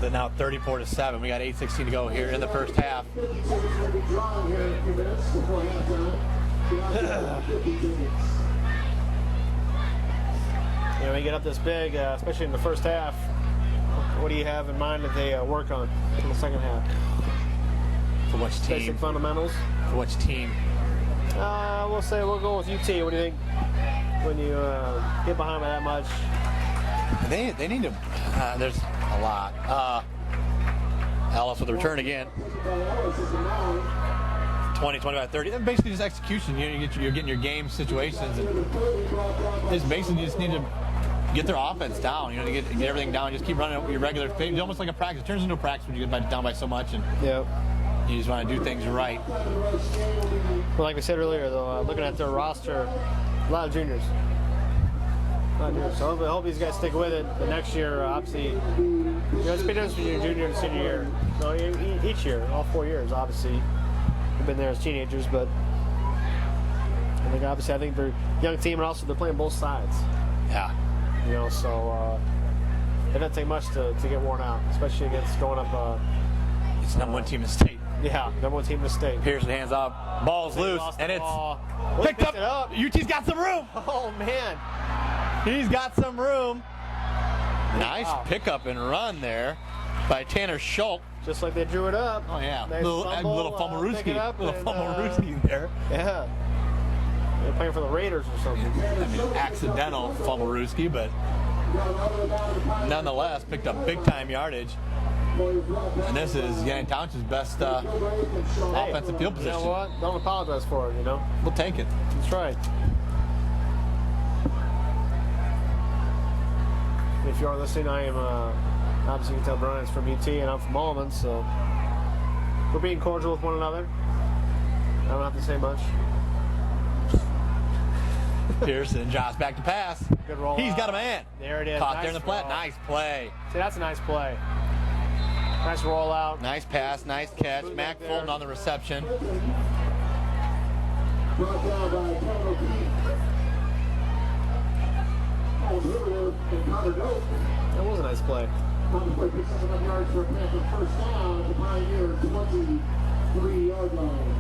They're now 34-7. We got 8:16 to go here in the first half. You know, when you get up this big, especially in the first half, what do you have in mind that they work on in the second half? For which team? Basic fundamentals. For which team? We'll say we'll go with UT. What do you think when you get behind by that much? They need to. There's a lot. Ellis with the return again. 20, 25, 30. That's basically just execution. You're getting your game situations, and it's basically you just need to get their offense down. You know, to get everything down. Just keep running your regular pace. It's almost like a practice. It turns into a practice when you get down by so much, and you just want to do things right. Well, like we said earlier, though, looking at their roster, a lot of juniors. So I hope these guys stick with it. The next year, obviously, you know, it's been different between your junior and senior year. No, each year, all 4 years, obviously, they've been there as teenagers. But I think obviously, they're a young team, and also they're playing both sides. Yeah. You know, so it doesn't take much to get worn out, especially against going up. It's number one team in the state. Yeah, number one team in the state. Pearson hands off, ball's loose, and it's picked up. UT's got some room. Oh man. He's got some room. Nice pickup and run there by Tanner Schultz. Just like they drew it up. Oh, yeah. Nice Little Fumaruski. Little Fumaruski there. Yeah. They're playing for the Raiders or something. I mean, accidental Fumaruski, but nonetheless, picked up big-time yardage. And this is United Township's best offensive field position. You know what? Don't apologize for it, you know? We'll take it. That's right. If you are listening, I am, obviously you can tell Brian's from UT and I'm from Alleman, so we're being cordial with one another. I don't have to say much. Pearson drops back to pass. Good roll. He's got a man. There it is. Caught nice there in the flat. Nice play. See, that's a nice play. Nice rollout. Nice pass. Nice catch. Mac Fulton on the reception. Brought down by Kevin O'Keefe. That was a nice play. Play picks up enough yards for a Panther first down at the Pioneer 23-yard line.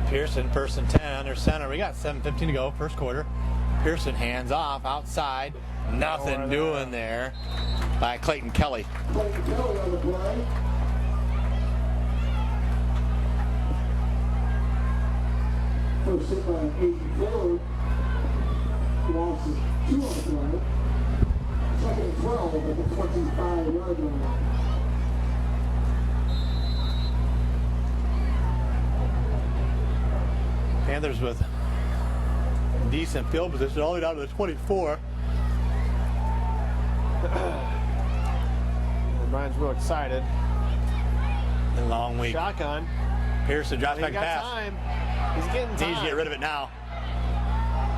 Pearson, first and 10 under center. We got 7:15 to go, first quarter. Pearson hands off outside. Nothing doing there by Clayton Kelly. Clayton Kelly on the play. First hit by 84. Loss is 2 on the play. Second and 12 at the 25-yard line. Panthers with decent field position all the way down to the 24. Brian's real excited. A long week. Shotgun. Pearson drops back He to got pass. time. He's getting time. Needs to get rid of it now.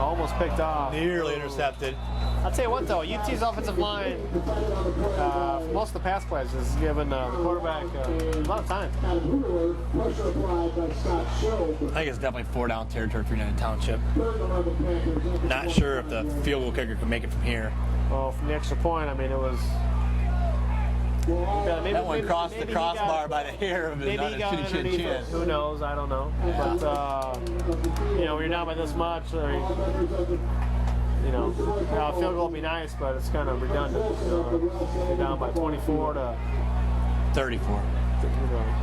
Almost picked off. Nearly intercepted. I'll tell you what, though, UT's offensive line, for most of the pass plays, has given the quarterback a lot of time. Pressure applied by Scott Schill. I think it's definitely 4-down territory for United Township. Not sure if the field goal kicker can make it from here. Well, from the extra point, I mean, it was... That one crossed the crossbar by the hair of his Maybe he got underneath it. Who knows? I don't know. But, you know, when you're down by this much, or, you know, a field goal would be nice, but it's kind of redundant. You're down by 24 to 34.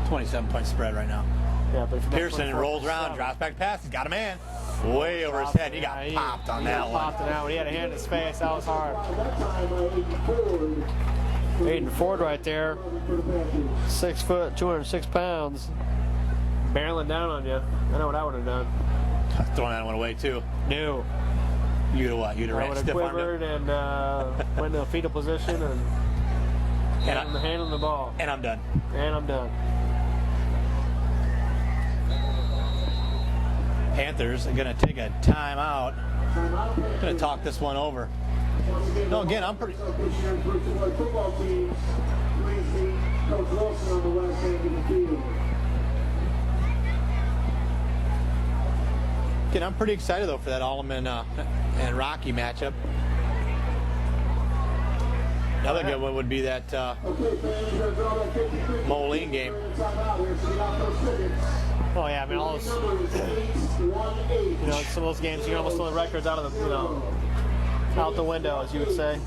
27-point spread right now. Yeah, but Pearson rolls around, drops back to pass. He's got a man. Way over his head. He got popped on that one. Popped on that one. He had a hand in his face. That was hard. Aiden Ford right there. 6 foot, 206 pounds. Barreling down on you. I know what I would have done. Throwing that one away too. No. You'd have what? You'd have I ran would have stiff armed quivered him. and went into a fetal position and handling the ball. And I'm done. And I'm done. Panthers are going to take a timeout. Going to talk this one over. No, again, I'm pretty. Football team leads the Coach Wilson on the west end of the field. Again, I'm pretty excited though for that Alleman and Rocky matchup. Another good one would be that Moline game. Oh yeah, I mean all those, some of those games you can almost throw the records out of the, out the window, as you would say.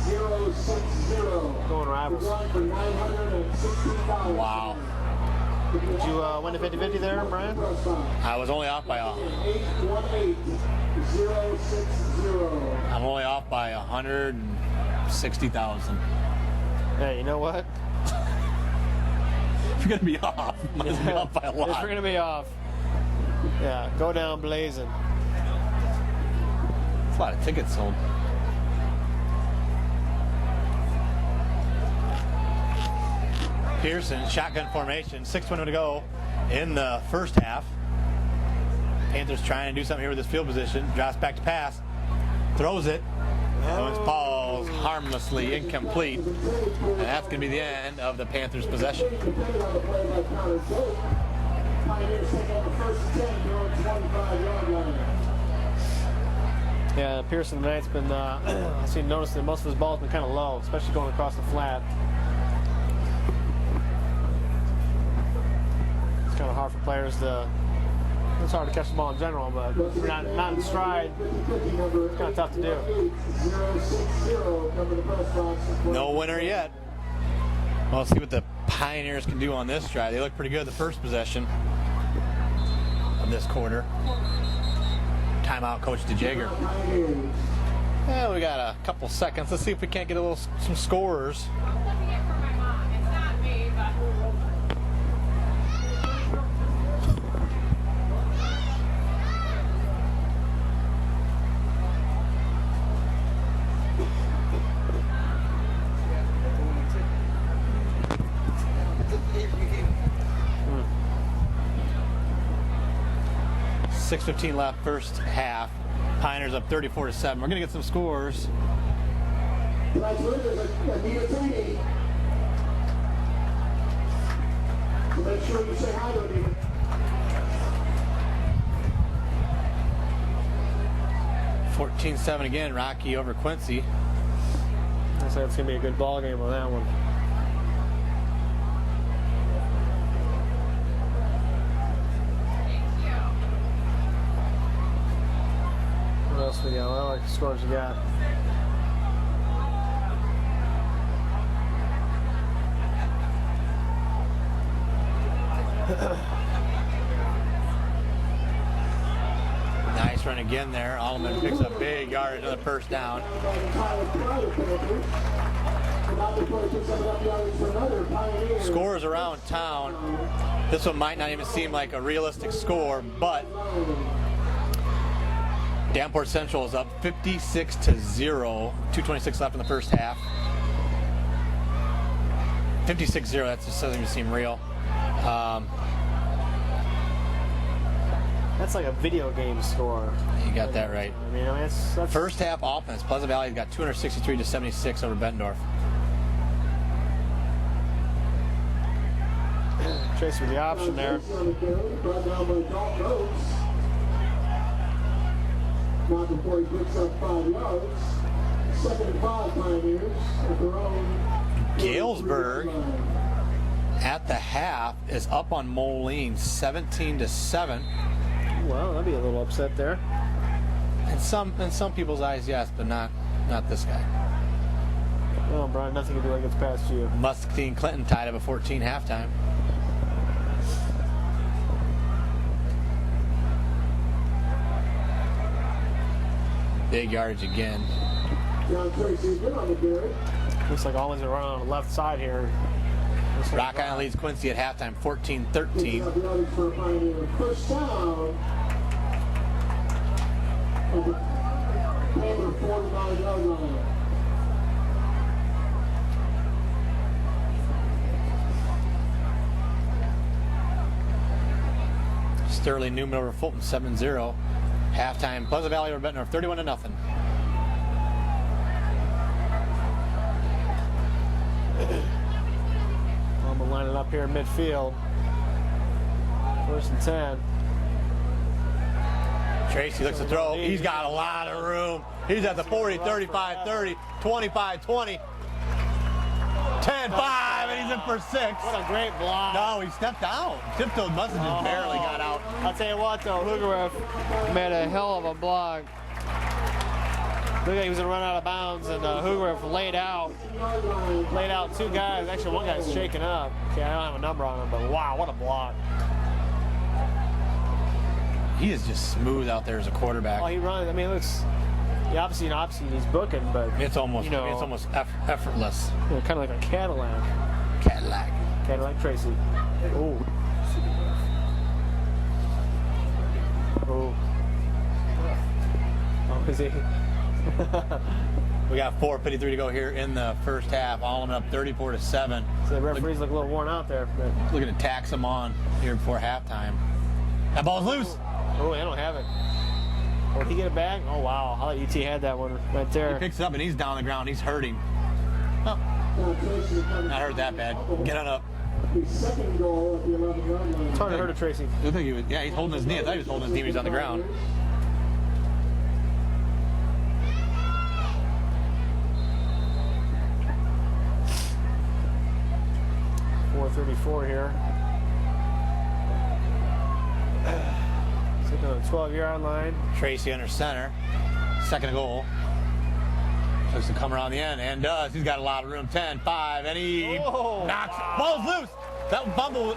0-6-0. Going rivals. Wow. Did you win the 50-50 there, Brian? I was only off by 8-1-8-0-6-0. I'm only off by 160,000. Hey, you know what? If you're gonna be off, might as well be off by a If lot. we're gonna be off, yeah, go down blazing. That's a lot of tickets sold. Pearson, shotgun formation, 6:20 to go in the first half. Panthers trying to do something here with this field position. Drops back to pass, throws it, and it's balls harmlessly incomplete. And that's going to be the end of the Panthers' possession. Yeah, Pearson tonight's been, I see, noticed that most of his balls have been kind of low, especially going across the flat. It's kind of hard for players to, it's hard to catch the ball in general, but if you're not in stride, it's kind of tough to do. No winner yet. Well, let's see what the Pioneers can do on this drive. They look pretty good the first possession of this quarter. Timeout, Coach DeJager. Yeah, we got a couple seconds. Let's see if we can't get some scorers. .6:15 left, first half. Pioneers up 34-7. We're gonna get some scores. Tonight's winners are Anita Taney. So make sure you say hi to Anita. 14-7 again, Rocky over Quincy. Looks like it's going to be a good ball game on that one. What else we got? What other scores you got? Nice run again there. Alleman picks up big yardage on the first down. Scores around town. This one might not even seem like a realistic score, but Davenport Central is up 56-0. 2:26 left in the first half. 56-0. That just doesn't even seem real. That's like a video game score. You got that right. I mean that's First half offense. Pleasant Valley's got 263-76 over Bettendorf. Chase with the option there. Not before he picks up 5 yards. 2nd and 5 Pioneers at their own. Galesburg at the half is up on Moline 17-7. Well, that'd be a little upset there. In some people's eyes, yes, but not this guy. Well, Brian, nothing can do like it's past you. Muscatine Clinton tied up at 14 halftime. Big yardage again. John Tracy's been on the carry. Looks like Alleman's around on the left side here. Rock Island leads Quincy at halftime, 14-13. For Pioneer. First down. At the Panther 49-yard line. Sterling Newman over Fulton, 7-0. Halftime, Pleasant Valley over Bettendorf, 31-0. I'm gonna line it up here in midfield. 1st and 10. Tracy looks to throw. He's got a lot of room. He's at the 40, 35, 30, 25, 20, 10, 5, and he's in for 6. What a great block. No, he stepped out. Tiptoed, must have just barely got out. I'll tell you what, though, Lugarev made a hell of a block. Look like he was gonna run out of bounds, and Lugarev laid out 2 guys. Actually, one guy's shaking up. Okay, I don't have a number on him, but wow, what a block. He is just smooth out there as a quarterback. Oh, he runs. I mean, it looks. Yeah, obviously he's booking, but It's almost, effortless. kind of like a Cadillac. Cadillac Tracy. Oh. Oh. Oh, is he? We got 4:53 to go here in the first half. Alleman up 34-7. So the referees look a little worn out there. But... Looking to tax them on here before halftime. That ball's loose. Oh, they don't have it. Oh, did he get it back? Oh, wow. I thought UT had that one right there. He picks it up and he's down on the ground. He's hurting. Oh. Not hurt that bad. Get on up. Second goal at the 11-yard line. It's hard to hurt a Tracy. I think he was, yeah, he's holding his knee. I thought he was holding his knee when he's on the ground. .434 here. Sitting on the 12-yard line. Tracy under center. Second goal. Looks to come around the end and does. He's got a lot of room. 10, 5, and he knocks. Ball's loose. That fumble,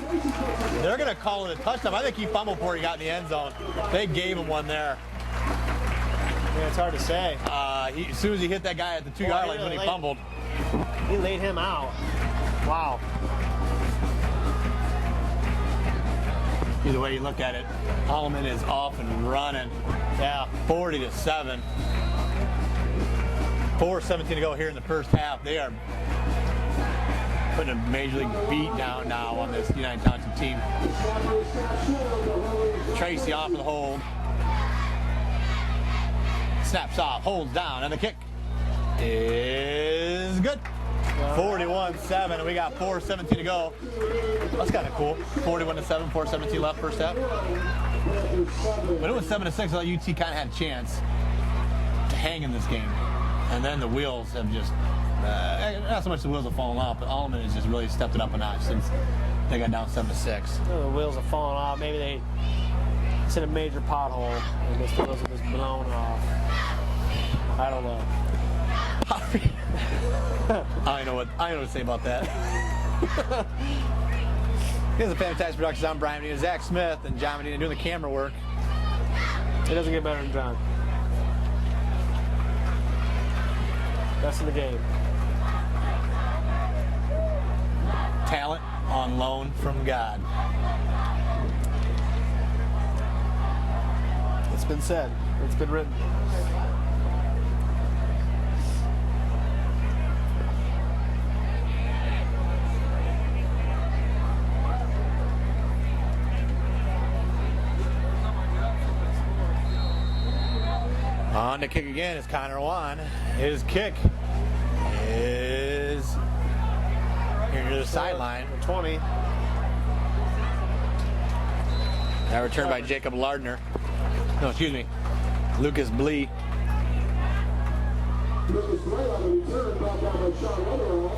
they're going to call it a touchdown. I think he fumbled before he got in the end zone. They gave him one there. Yeah, it's hard to say. As soon as he hit that guy at the 2-yard line when he fumbled. He laid him out. Wow. Either way you look at it, Alleman is off and running. Yeah. 40-7. 4:17 to go here in the first half. They are putting a major league beat down now on this United Township team. Tracy off of the hold. Snaps off, holds down, and the kick is good. 41-7, and we got 4:17 to go. That's kind of cool. 41-7, 4:17 left first half. But it was 7-6. I thought UT kind of had a chance to hang in this game. And then the wheels have just, not so much the wheels have fallen off, but Alleman has just really stepped it up a notch since they got down 7-6. The wheels have fallen off. Maybe it's in a major pothole, and the wheels are just blown off. I don't know. I don't know what to say about that. Here's the Fantastic Productions. I'm Brian Medina, Zach Smith, and John Medina doing the camera work. It doesn't get better than John. Best in the game. Talent on loan from God. It's been said. It's been written. On to kick again is Connor Wan. His kick is here near the sideline. 20. Now returned by Jacob Lardner. No, excuse me. Lucas Blee. Lucas Blee on the return, brought down by Sean Wetherall.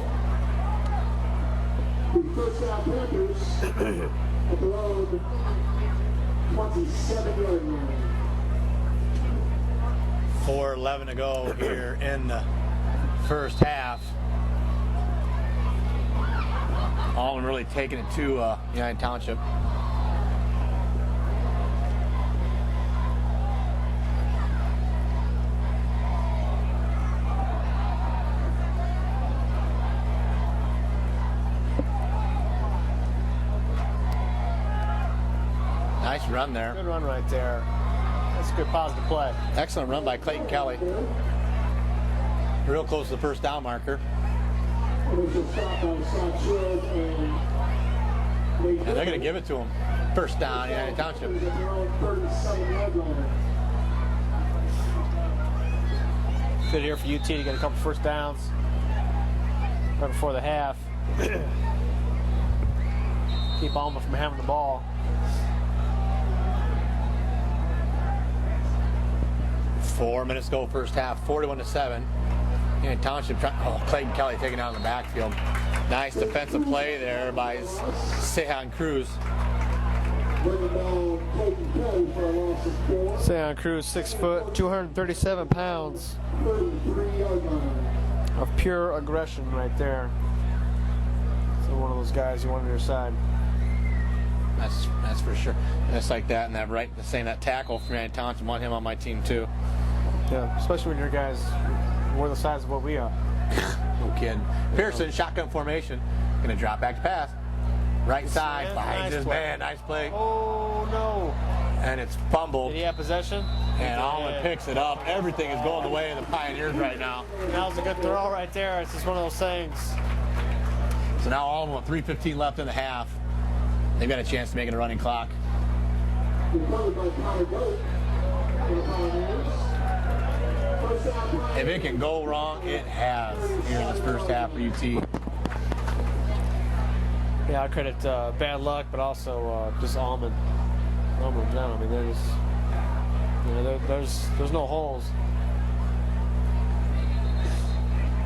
The first down Panthers at their own 27-yard line. 4:11 to go here in the first half. Alleman really taking it to United Township. run there. Good run right there. That's a good positive play. Excellent run by Clayton Kelly. Real close to the first down marker. And they're going to give it to him. First down, United Township. Good here for UT to get a couple first downs right before the half. Keep Alleman from having the ball. 4 minutes to go, first half, 41-7. United Township, Clayton Kelly taking out in the backfield. Nice defensive play there by Sehan Cruz. Sehan Cruz, 6 foot, 237 pounds of pure aggression right there. So one of those guys you want on your side. That's for sure. And it's like that, and that right, saying that tackle from United Township, want him on my team too. Yeah, especially when your guys were the size of what we are. No kidding. Pearson, shotgun formation, gonna drop back to pass. Right side, finds his man, nice play. Oh no! And it's fumbled. Did he have possession? And Alleman picks it up. Everything is going the way of the Pioneers right now. That was a good throw right there. It's just one of those things. So now Alleman with 3:15 left in the half. They've got a chance to make it a running clock. If it can go wrong, it has here in this first half for UT. Yeah, I credit bad luck, but also just Alleman. Alleman down. I mean, there's no holes.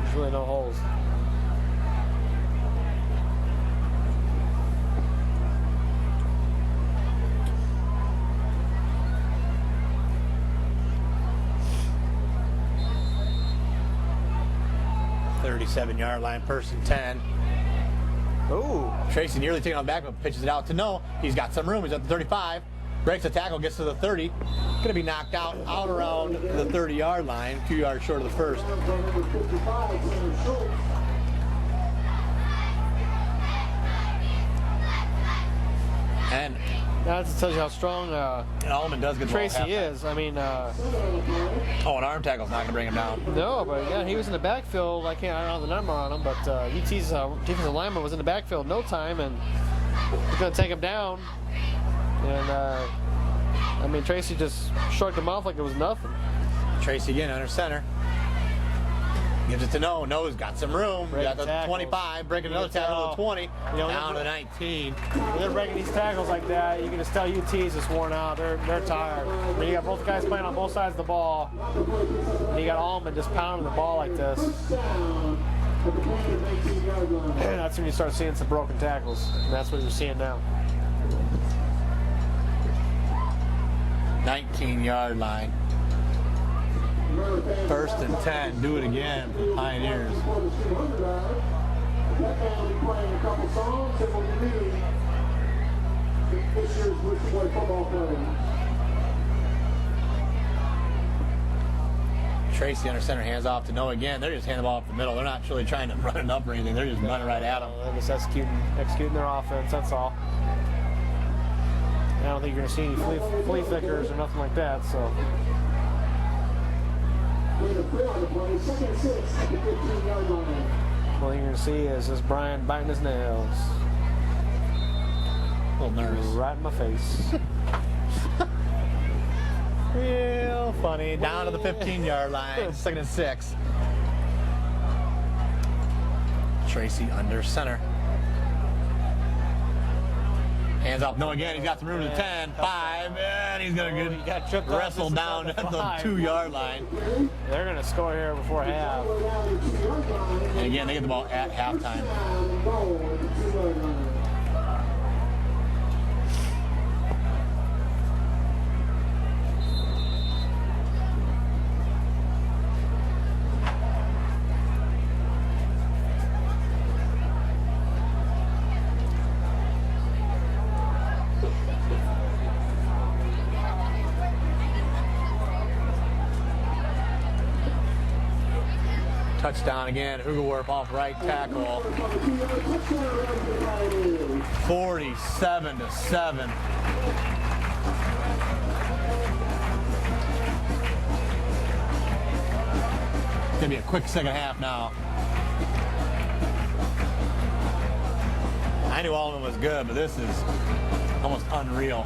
There's really no holes. Yard line, Person 10. Ooh. Tracy nearly taking on back, but pitches it out to no. He's got some room. He's at the 35. Breaks the tackle, gets to the 30. Going to be knocked out around the 30-yard line, 2 yards short of the first. And that tells you how strong Alleman does get the Tracy ball is. I mean, an arm tackle's not going to bring him down. no, but yeah, he was in the backfield. I don't know the number on him, but UT's defensive lineman was in the backfield no time, and he's going to take him down. And I mean, Tracy just shrugged him off like it was nothing. Tracy again under center. Gives it to No. No's got some room. Got the tackles. 25, breaking another tackle to the 20, down to the 19. When they're breaking these tackles like that, you can just tell UT's just worn out. They're tired. I mean, you got both guys playing on both sides of the ball, and you got Alleman just pounding the ball like this. And that's when you start seeing some broken tackles, and that's what you're seeing now. 19-yard line. First and 10. Do it again for Pioneers. Tracy under center, hands off to No again. They're just handing the ball off the middle. They're not really trying to run it up or anything. They're just running right at them. They're just executing their offense, that's all. I don't think you're going to see any flea flickers or nothing like that, so. What you're going to see is this Brian biting his nails. A little nervous. Right in my face. Real funny. Down to the 15-yard line. 2nd and 6. Tracy under center. Hands off. No again. He's got some room to the 10, 5, and he's going to get wrestled down at the 2-yard line. They're going to score here before half. And again, they get the ball at halftime. Touchdown again. Hugelwerf off right tackle. 47-7. It's gonna be a quick second half now. I knew Alleman was good, but this is almost unreal.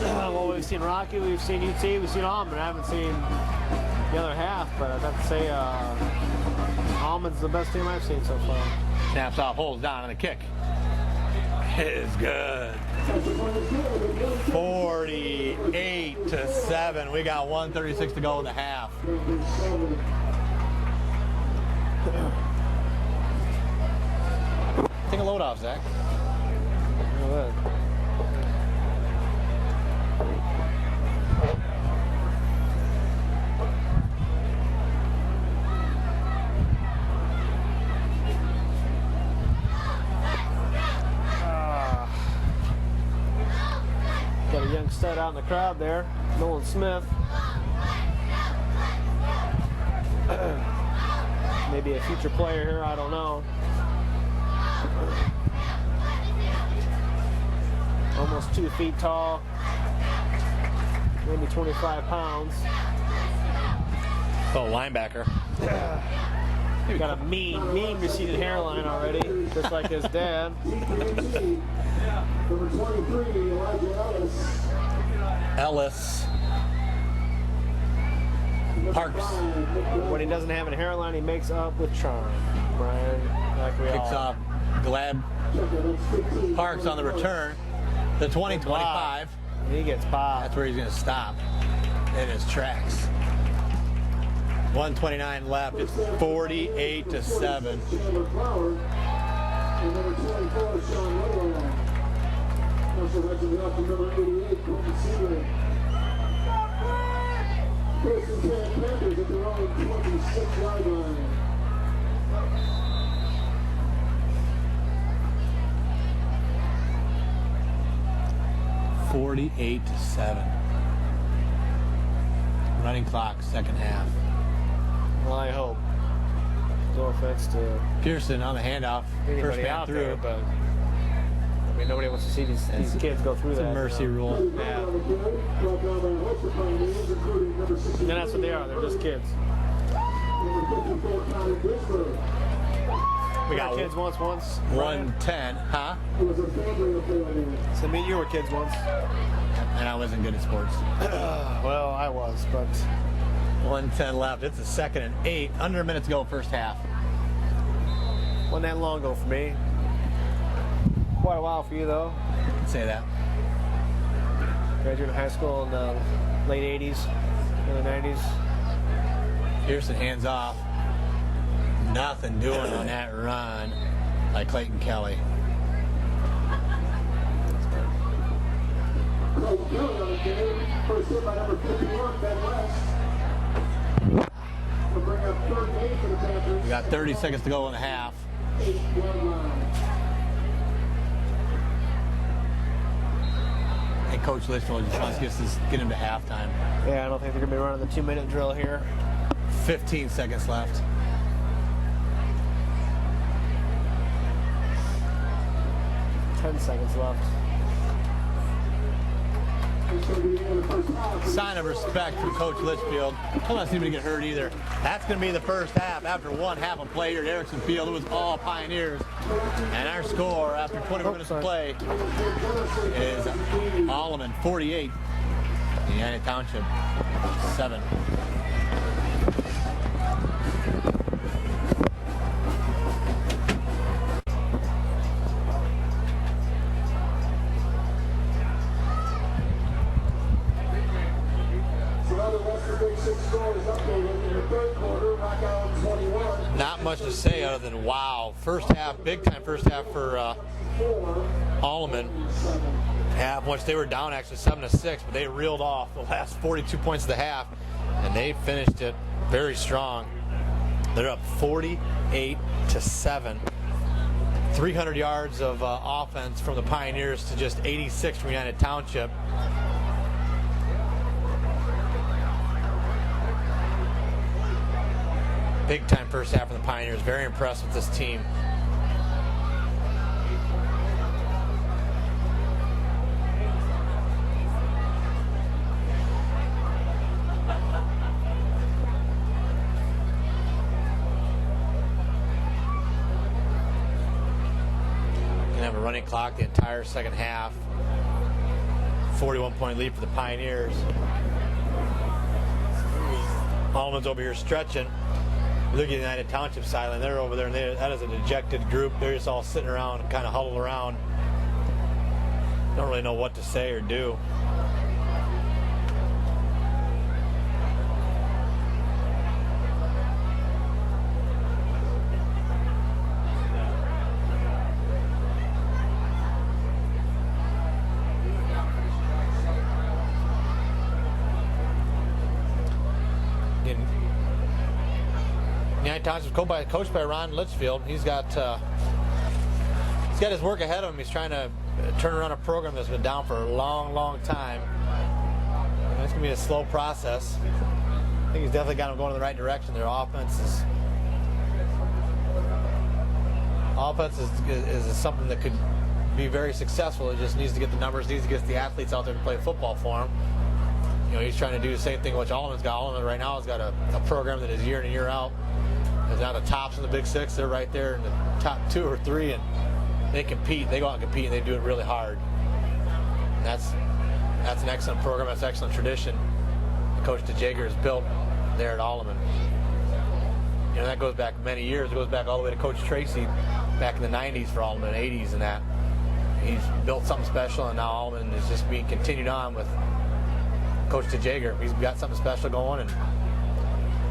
Well, we've seen Rocky, we've seen UT, we've seen Alleman. I haven't seen the other half, but I'd have to say Alleman's the best team I've seen so far. Snaps off, holds down on the kick. It is good. 48-7. We got 1:36 to go in the half. Take a load off, Zach. Got a young stud out in the crowd there, Nolan Smith. Maybe a future player here, I don't know. Almost 2 feet tall, maybe 25 pounds. Oh, linebacker. Got a mean receded hairline already, just like his dad. Number 23, Elijah Ellis. Parks. When he doesn't have a hairline, he makes up with charm, Brian. Like we Kicks all. off. Glad Parks on the return. The 20-25. He gets popped. That's where he's going to stop in his tracks. 1:29 left. It's 48-7. Chandler Flower. And number 24, Sean Layland. Also mentioned off to number 88, Colton Seaman. First and 10 Panthers at their own 26-yard line. $48-7. Running clock, second half. Well, I hope. No offense to Pearson on the handoff. First anybody man out through. there, but I mean, nobody wants to see these kids go through It's that. a mercy rule. Yeah. And that's what they are. They're just kids. We got kids once. 110, huh? So me and you were kids once. And I wasn't good at sports. Well, I was, but 110 left. It's a second and 8. Under a minute to go, first half. wasn't that long ago for me. Quite a while for you, though. I'd say that. Graduated high school in the late 80s, early 90s. Pearson hands off. Nothing doing on that run by Clayton Kelly. Clayton Kelly on the game. First hit by number 51, Ben West. Will bring up 38 for the Panthers. We got 30 seconds to go in the half. 8-1 line. And Coach Litchfield just wants to get him to halftime. Yeah, I don't think they're going to be running the 2-minute drill here. 15 seconds left. Ten seconds left. Sign of respect from Coach Litchfield. Don't want to see him get hurt either. That's going to be the first half. After one half of play here at Erickson Field, it was all Pioneers. And our score after 24 minutes of play is Alleman 48, United Township 7. Not much to say other than wow. First half, big time first half for Alleman. Half, once they were down actually 7-6, but they reeled off the last 42 points of the half, and they finished it very strong. They're up 48-7. 300 yards of offense from the Pioneers to just 86 from United Township. Big time first half from the Pioneers. Very impressed with this team. running clock the entire second half. 41-point lead for the Pioneers. Alleman's over here stretching. Look at the United Township sideline. They're over there, and that is a dejected group. They're just all sitting around, kind of huddled around. Don't really know what to say or do. United Township coached by Ron Litchfield. He's got his work ahead of him. He's trying to turn around a program that's been down for a long, long time. And it's going to be a slow process. I think he's definitely got them going in the right direction. Their offense is something that could be very successful. It just needs to get the numbers, needs to get the athletes out there to play football for him. You know, he's trying to do the same thing which Alleman's got. Alleman right now has got a program that is year in and year out. Is now the tops in the Big Six. They're right there in the top 2 or 3, and they compete. They go out and compete, and they do it really hard. And that's an excellent program. That's an excellent tradition Coach U.T.H.S has built there at Alleman. You know, that goes back many years. It goes back all the way to Coach Tracy back in the 90s for Alleman, 80s and that. He's built something special, and now Alleman is just being continued on with Coach U.T.H.S. He's got something special going, and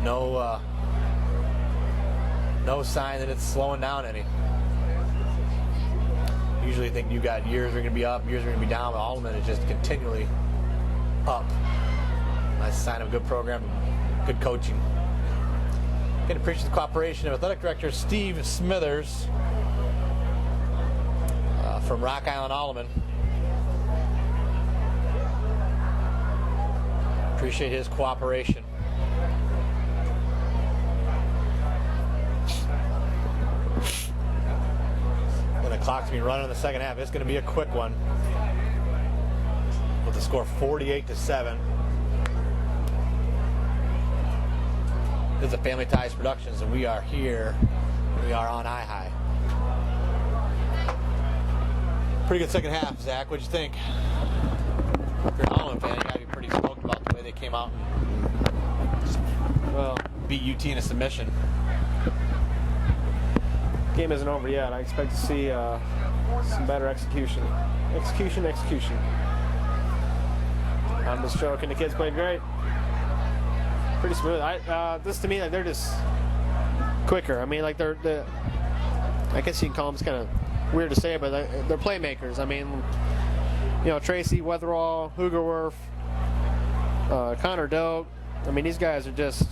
no sign that it's slowing down any. Usually think you got years are going to be up, years are going to be down, but Alleman is just continually up. That's a sign of a good program, good coaching. Again, appreciate the cooperation of Athletic Director Steve Smithers from Rock Island, Alleman. Appreciate his cooperation. When the clock's been running in the second half, it's going to be a quick one. With the score 48-7. This is a Family Ties Productions, and we are here. We are on I-High. Pretty good second half, Zach. What'd you think? If you're an Alleman fan, you got to be pretty stoked about the way they came out and beat UT in a submission. Game isn't over yet. I expect to see some better execution. Execution. I'm just joking. The kids played great. Pretty smooth. This to me, like, they're just quicker. I mean, like I guess you can call them, it's kind of weird to say, but they're playmakers. I mean, you know, Tracy, Weatherall, Hugerwerf, Connor Doak. I mean, these guys are just,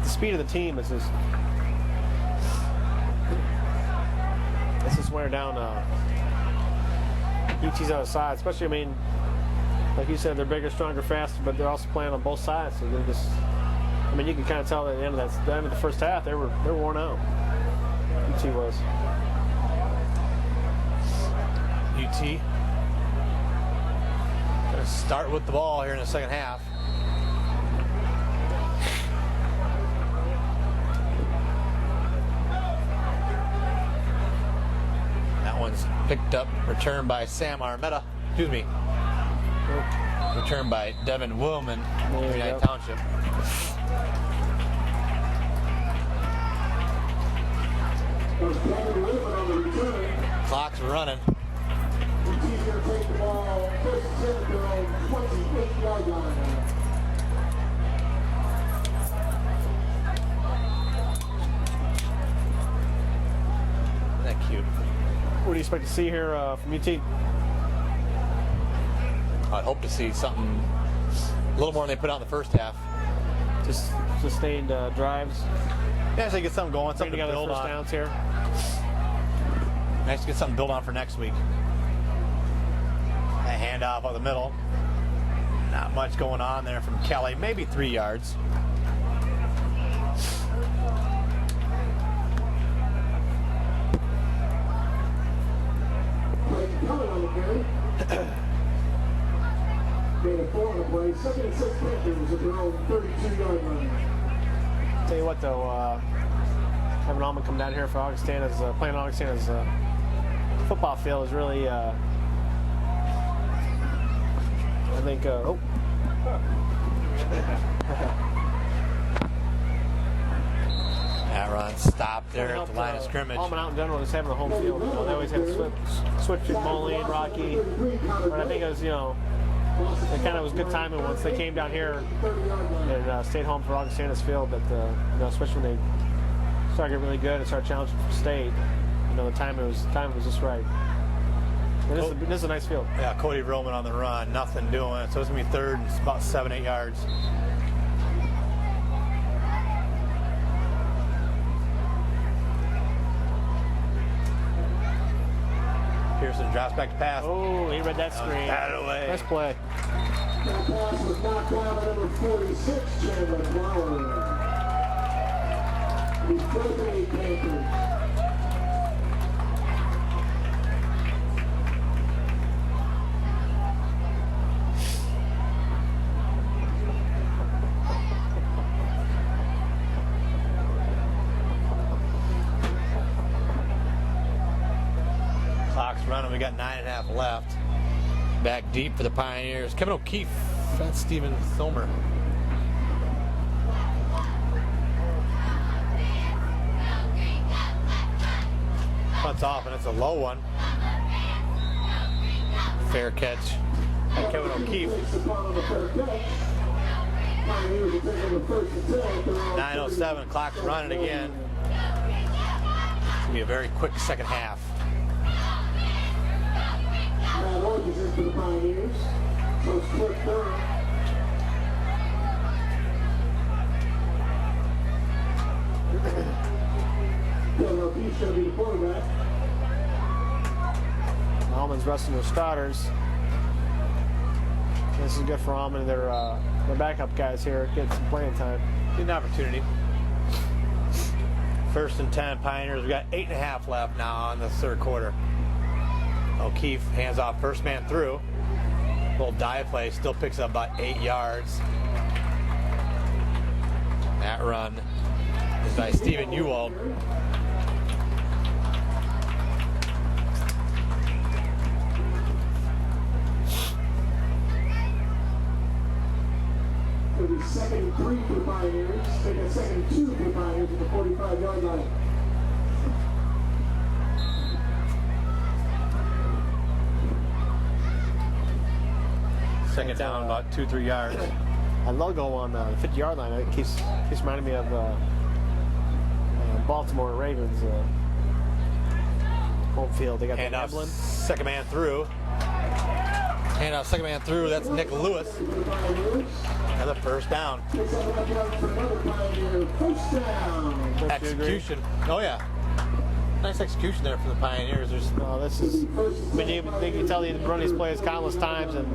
the speed of the team is just, it's just wearing down UT's other side. Especially, I mean, like you said, they're bigger, stronger, faster, but they're also playing on both sides. So they're just, I mean, you can kind of tell at the end of the first half, they were worn out. UT was. UT going to start with the ball here in the second half. That one's picked up, returned by Sam Armetta. Excuse me. Returned by Devin Willman, United Township. Clock's running. UT's going to take the ball first and 10 at their own 28-yard line. Isn't that cute? What do you expect to see here from UT? I'd hope to see something a little more than they put out in the first half. Just sustained drives. Yeah, so they get something going, something to build first on. downs here. Nice to get something built on for next week. A handoff on the middle. Not much going on there from Kelly. Maybe 3 yards. Kelly on the carry. Made a 4 on the play. 2nd and 6 Panthers at their own 32-yard line. Tell you what, though, having Alleman come down here for Augustana's, playing Augustana's football field is really, I think, That run stopped there at the line of scrimmage. Alleman out in general is having a home field. You know, they always had to switch between Moline, Rocky. But I think it was, you know, it kind of was good timing once they came down here and stayed home for Augustana's field. But you know, especially when they started getting really good and started challenging for state, you know, the timing was just right. And this is a nice field. Yeah, Cody Roman on the run, nothing doing. So it's gonna be third and about 7-8 yards. Pearson drops back to pass. Oh, he read that screen. Batted away. Nice play. That pass was knocked down by number 46, Chandler Flower. The 38 Panthers. Clock's running. We got 9.5 left. Back deep for the Pioneers. Kevin O'Keefe. That's Steven Thomer. Punts off, and it's a low one. Fair catch by Kevin O'Keefe. 9:07. Clock's running again. It's gonna be a very quick second half. Matt Orgis is for the Pioneers. So it's Cliff Durham. Kevin O'Keefe's going to be the quarterback. Alleman's resting their starters. This is good for Alleman. Their backup guys here get some playing time. Get an opportunity. First and 10 Pioneers. We got 8.5 left now in the third quarter. O'Keefe hands off, first man through. Little dive play, still picks up about 8 yards. That run is by Stephen U.T.H.S. It'll be 2nd and 3 for the Pioneers. They got 2nd and 2 for the Pioneers at the 45-yard line. Second down, about 2-3 yards. A logo on the 50-yard line. It keeps reminding me of Baltimore Ravens home field. They got Hand the off, emblem. second man through. Hand off, second man through. That's Nick Lewis. Another first down. Takes up that yard for another Pioneer. First down. Execution. Oh yeah. Nice execution there for the Pioneers. There's This is. I mean, you can tell you run these plays countless times, and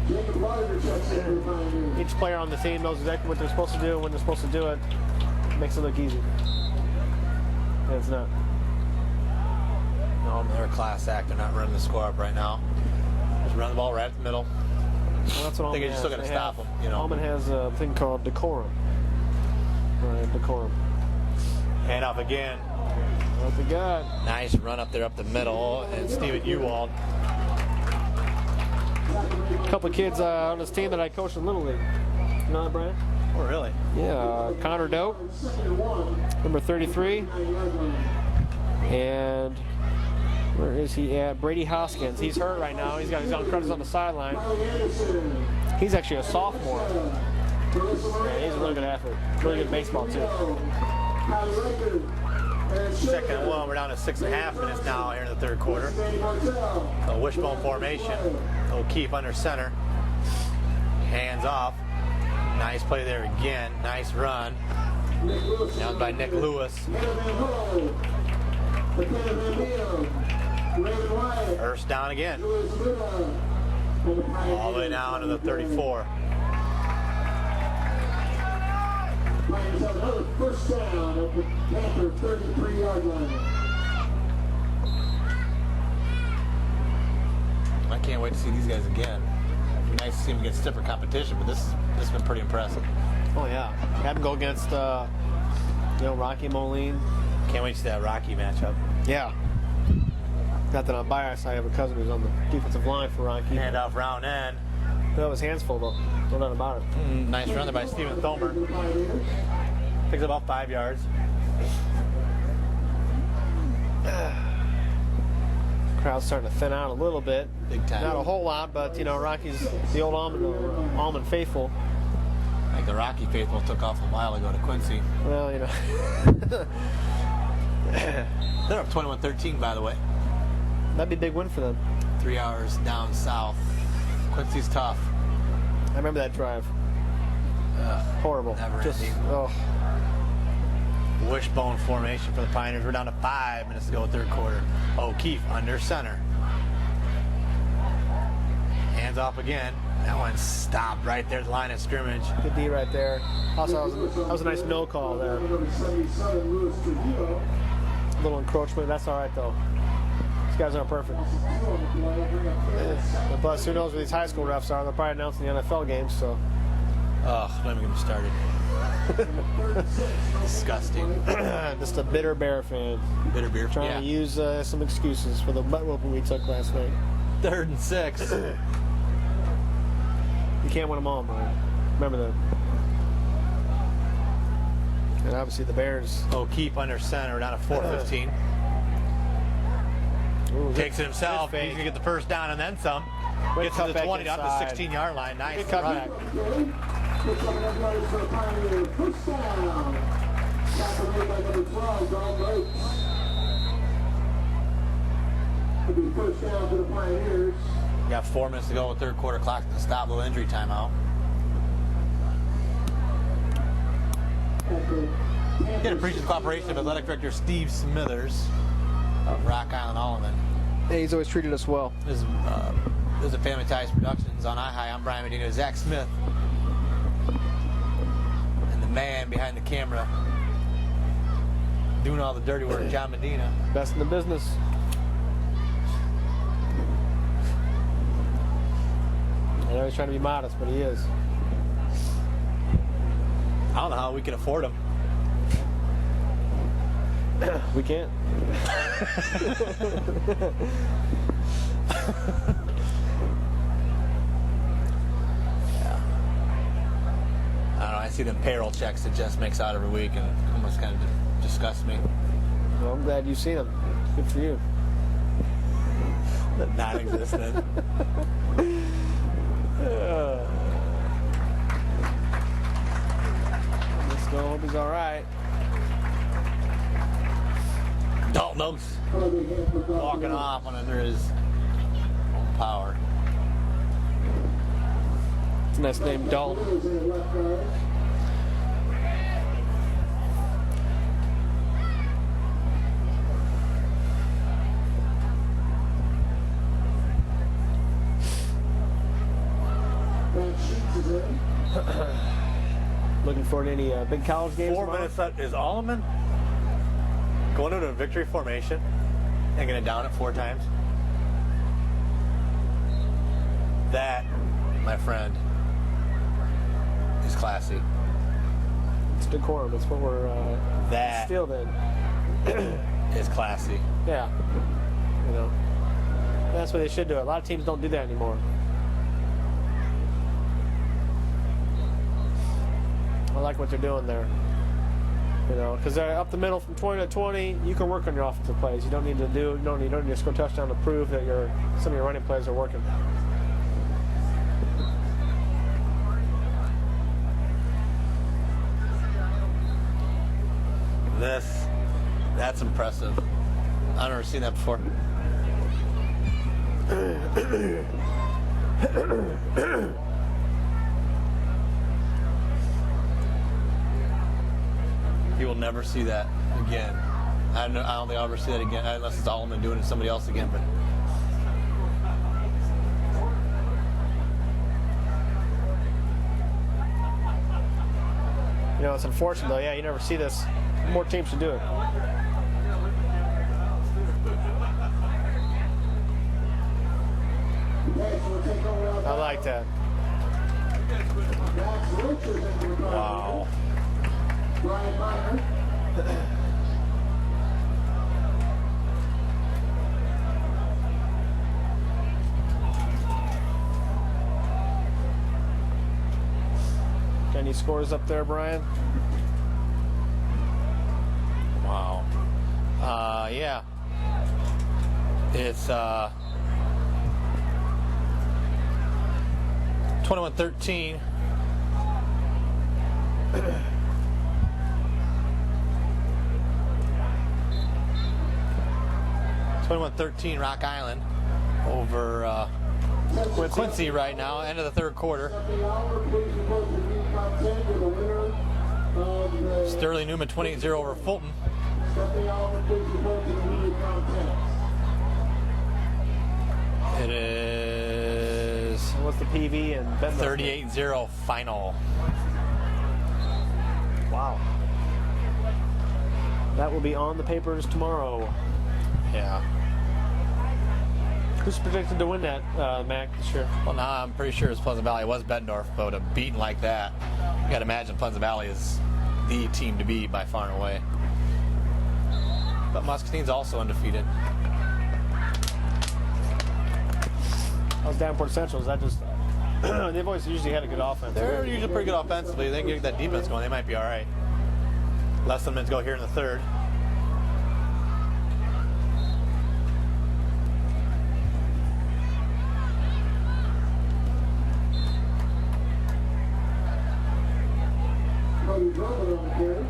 Jacob Ryder checks in for the Pioneers. each player on the team knows exactly what they're supposed to do and when they're supposed to do it. Makes it look easy. And it's not. no, they're a class act. They're not running the score up right now. Just run the ball right at the middle. Well, that's what I think Alleman you're still has. going to They stop have- them. You know. Alleman has a thing called decorum. Right, decorum. Hand off again. What we got? Nice run up there up the middle, and Stephen U.T.H.S. A couple of kids on this team that I coached in Little League. You know that, Brian? Oh, really? Yeah, Connor Doak, number 33. And where is he at? Brady Hoskins. He's hurt right now. He's got his own credits on the sideline. He's actually a sophomore. Yeah, he's a really good athlete. Really good baseball, too. Second and one. We're down to 6.5 minutes now here in the third quarter. A wishbone formation. O'Keefe under center. Hands off. Nice play there again. Nice run. Down by Nick Lewis. First down again. All the way down to the 34. Pioneers have another first down at the Panther 33-yard line. I can't wait to see these guys again. It'd be nice to see them get stiffer competition, but this has been pretty impressive. Oh, yeah. Have him go against, Rocky Moline. Can't wait to see that Rocky matchup. Yeah. Not that I'm biased. I have a cousin who's on the defensive line for Rocky. Hand off round end. That was hands full, though. No doubt about it. Nice run there by Stephen Thomer. Picks up about 5 yards. Crowd's starting to thin out a little bit. Big time. Not a whole lot, but, you know, Rocky's the old Alleman faithful. Like the Rocky faithful took off a while ago to Quincy. Well, you know. They're up 21-13, by the way. That'd be a big win for them. 3 hours down south. Quincy's tough. I remember that drive. Horrible. Never ending. Oh. Wishbone formation for the Pioneers. We're down to 5 minutes to go, third quarter. O'Keefe under center. Hands off again. That one stopped right there at the line of scrimmage. Good D right there. Also, that was a nice no call there. A little encroachment. That's all right, though. These guys aren't perfect. And plus, who knows where these high school refs are? They'll probably announce in the NFL games, so. Ugh, let me get me started. Disgusting. Just a bitter Bear fan. Bitter beer. Trying to use some excuses for the butt whooping we took last night. 3rd and 6. You can't win them all, man. Remember that. And obviously the Bears. O'Keefe under center, down to 4:15. Takes it himself. He's going to get the first down and then some. Gets to the 20, up to the 16-yard line. Nice Good cutback. First down for the Pioneers. Got 4 minutes to go with third quarter clock to stop, little injury timeout. Get appreciate the cooperation of Athletic Director Steve Smithers of Rock Island Alleman. Hey, he's always treated us well. This is a Family Ties Productions. On Hi, I'm Brian Medina, Zach Smith. And the man behind the camera doing all the dirty work, John Medina. Best in the business. I know he's trying to be modest, but he is. I don't know how we can afford him. We can't. I don't know, I see them payroll checks that Jess makes out every week and almost kind of disgusts me. Well, I'm glad you've seen him. Good for you. Non-existent. Let's go. Hope he's all right. Dalton Oaks walking off when under his own power. It's a nice name, Dalton. Looking forward to any big college games? 4 minutes left. Is Alleman going into a victory formation and going to down it 4 times? That, my friend, is classy. It's decorum. That's what we're That instilled in. is classy. Yeah. You know, that's what they should do. A lot of teams don't do that anymore. I like what they're doing there. You know, because they're up the middle from 20 to 20. You can work on your offensive plays. You don't need to don't need to score a touchdown to prove that some of your running plays are working. That's impressive. I've never seen that before. You will never see that again. I don't think I'll ever see that again, unless it's Alleman doing it to somebody else again. But you know, it's unfortunate though. Yeah, you never see this. More teams should do it. I like that. wow. scores up there, Brian? Wow. Yeah. It's 21-13. 21-13 Rock Island over Quincy right now, end of the third quarter. Sterling Newman 28-0 over Fulton. It is What's the PV and Ben? 38-0 final. Wow. That will be on the papers tomorrow. Yeah. Who's predicted to win that, Mac, this year? Well, now I'm pretty sure it's Pleasant Valley. It was Bettendorf, but with a beating like that, you got to imagine Pleasant Valley is the team to beat by far and away. But Muscatine's also undefeated. How's Davenport Central? Is that just... they've always usually had a good offense. They're usually pretty good offensively. They can get that defense going. They might be all right. Less than minutes go here in the third. Cody Drummond on the carry.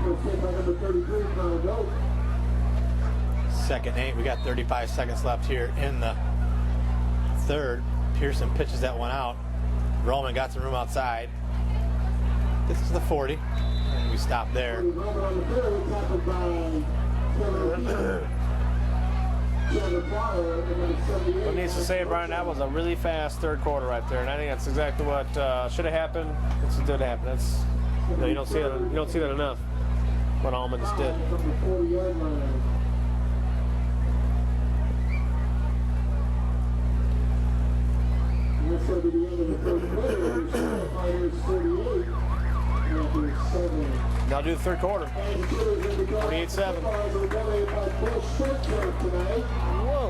First hit by number 33, Connor Goat. Second 8. We got 35 seconds left here in the third. Pearson pitches that one out. Roman got some room outside. This is the 40. And we stop there. Cody Drummond on the carry, tackled by Trevor Pryor at number 78. What needs to say, Brian, that was a really fast third quarter right there, and I think that's exactly what should have happened. It's did happen. That's you don't see that enough. What Alleman just did. From the 40-yard line. And this will be the end of the third quarter. Fighters 48. Panthers 7. Now do the third quarter. 48-7. Whoa.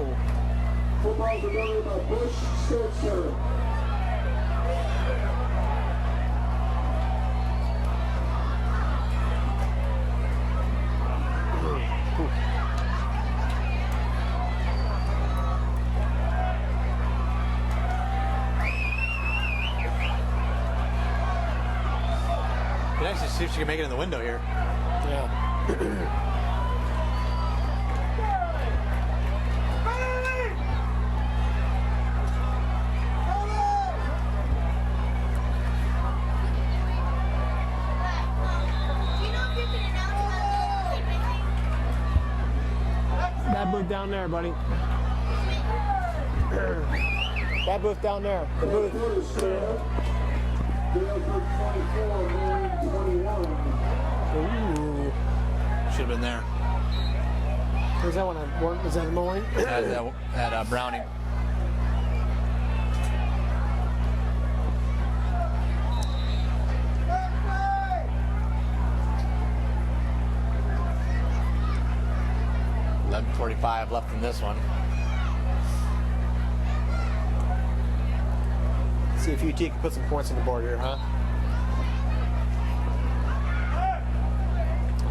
Footballs are donated by Bush Sports Turf. It'd actually see if she can make it in the window here. Yeah. That booth down there, buddy. That booth down there. The booth. Ooh. Should have been there. Is that one at work? Is that in Moline? At Browning. .45 left in this one. See if UT can put some points on the board here, huh?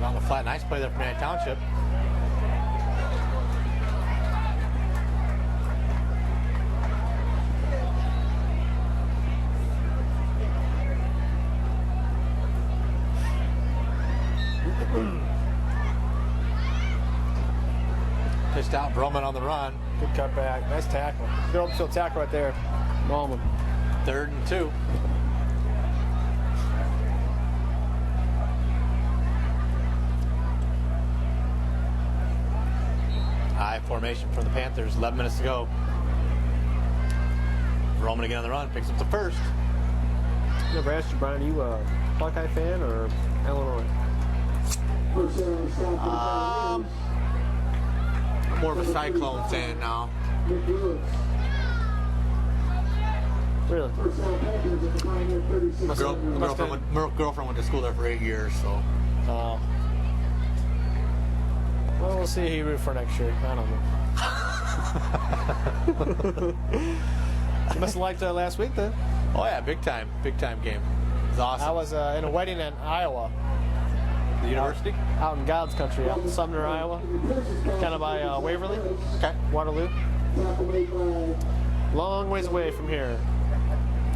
On the flat, nice play there from Manny Township. Pitched out, Broman on the run. Good cutback. Nice tackle. Good open field tackle right there. Allman. 3rd and 2. High formation from the Panthers. 11 minutes to go. Roman again on the run. Picks up the first. Never asked you, Brian, are you a Buckeye fan or Illinois? More of a Cyclone fan now. Really? My girlfriend went to school there for 8 years, so. Well, we'll see who you root for next year. I don't know. You must have liked last week then. Oh yeah, big time game. It's awesome. I was in a wedding in Iowa, The university? out in God's country, out in Sumner, Iowa, kind of by Waverly, Okay. Waterloo. Long ways away from here.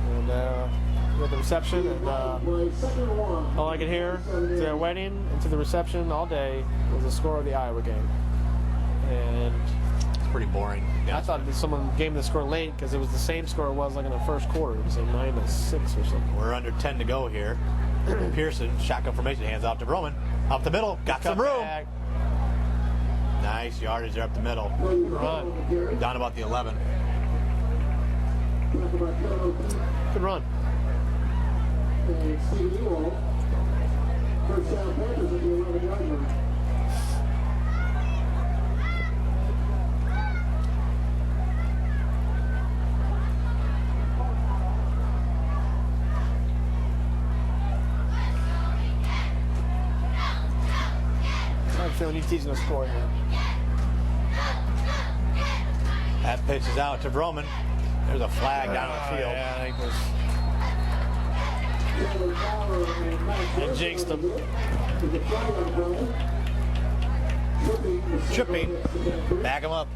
And we had the reception, and all I could hear to their wedding and to the reception all day was the score of the Iowa game. And It's pretty boring. I thought someone gave me the score late because it was the same score it was like in the first quarter. It was like 9-6 or something. We're under 10 to go here. Pearson, shotgun formation, hands off to Broman. Up the middle, got some room. Back. Nice yardage there up the middle. Run. Down about the 11. Good run. And Steve Ewell, first down Panthers at the 11-yard line. I'm feeling UT's going to score here. That pitch is out to Broman. There's a flag down the field. Yeah, I think it was. I jinxed him. Tripping. Back him up.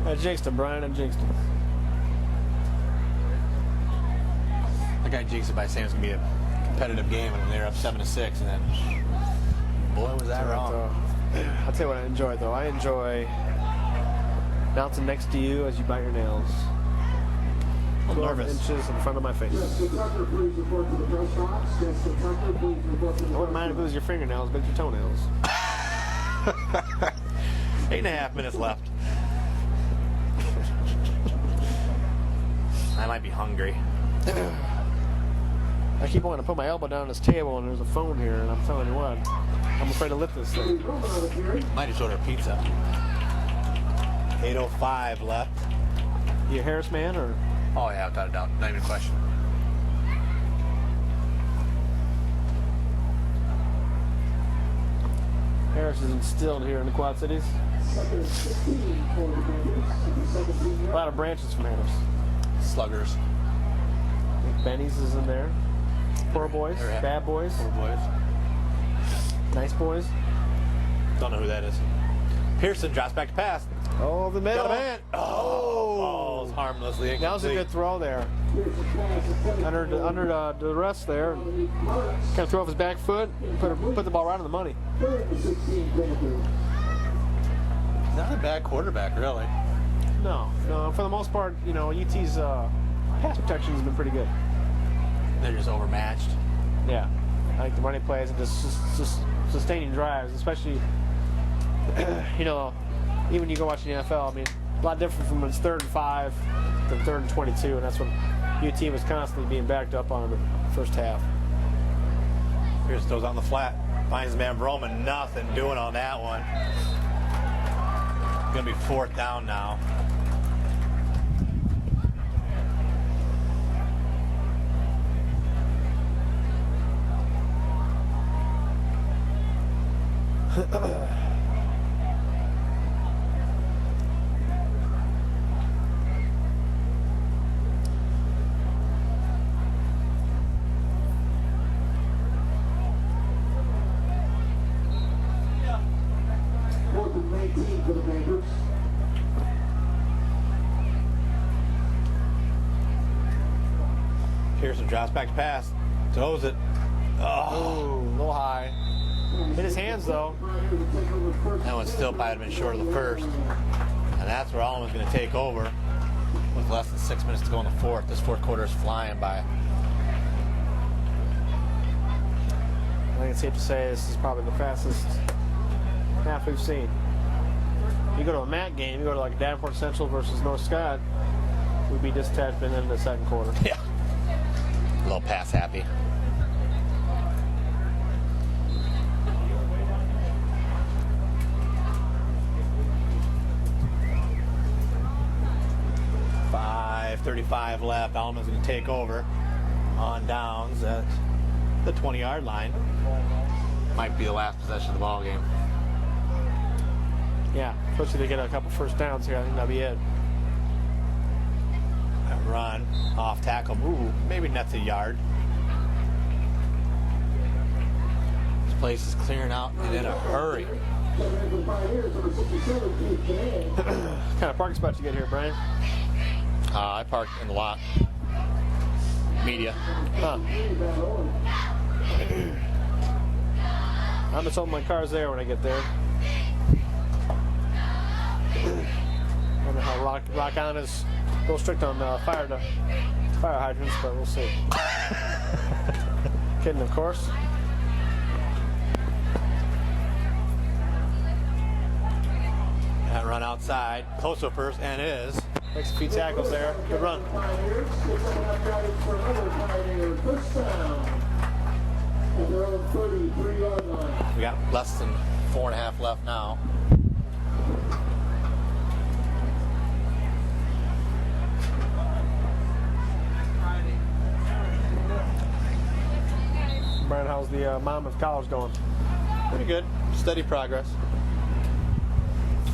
I jinxed him, Brian. I jinxed him. That guy jinxed it by saying it's going to be a competitive game when they're up 7-6, and then, boy, was that wrong. I'll tell you what I enjoy, though. I enjoy bouncing next to you as you bite your nails. I'm 12 nervous. inches in front of my face. Jessica Tucker, please report to the press box. Jessica Tucker, please report to the I wouldn't mind if it was your fingernails, but it's your toenails. 8.5 minutes left. I might be hungry. I keep wanting to put my elbow down on this table, and there's a phone here, and I'm telling you what, I'm afraid to lift this thing. Might just order pizza. 8:05 left. You a Harris man, or? Oh, yeah, without a doubt. Not even a question. Harris is instilled here in the Quad Cities. A lot of branches from Harris. Sluggers. I think Benny's is in there. Poor boys, They're bad boys, Poor boys. nice boys. Don't know who that is. Pearson drops back to pass. Oh, the middle. Got a man. Oh, it's harmlessly incomplete. That was a good throw there. Under the rest there. Kind of threw off his back foot, put the ball right on the money. Not a bad quarterback, really. No, for the most part, UT's pass protection has been pretty good. They're just overmatched. Yeah, I like the running plays and just sustaining drives, especially, even you go watch the NFL. I mean, a lot different from when it's 3rd and 5 to 3rd and 22, and that's when UT was constantly being backed up on in the first half. Pearson throws on the flat. Finds the man Broman. Nothing doing on that one. Going to be 4th down now. For the Panthers. Pearson drops back to pass. Throws it. Oh, a little high. Hit his hands, though. That one still might have been short of the first. And that's where Alleman's going to take over with less than 6 minutes to go in the 4th. This 4th quarter is flying by. I think it's safe to say this is probably the fastest half we've seen. You go to a MAC game, you go to like Davenport Central versus North Scott, we'd be disattached in the second quarter. Yeah. A little pass happy. .35 left. Alleman's going to take over on downs at the 20-yard line. Might be the last possession of the ball game. Yeah, especially to get a couple first downs here. I think that'll be it. That run off tackle. Ooh, maybe nets a yard. This place is clearing out and in a hurry. What kind of parking spot you get here, Brian? I parked in the lot. Media. Huh. I'm just hoping my car's there when I get there. I don't know how Rock On is real strict on fire hydrants, but we'll see. Kidding, of course. That run outside, close to first, and is. Makes a few tackles there. Good run. We got less than 4.5 left now. Brian, how's the Monmouth College going? Pretty good. Steady progress.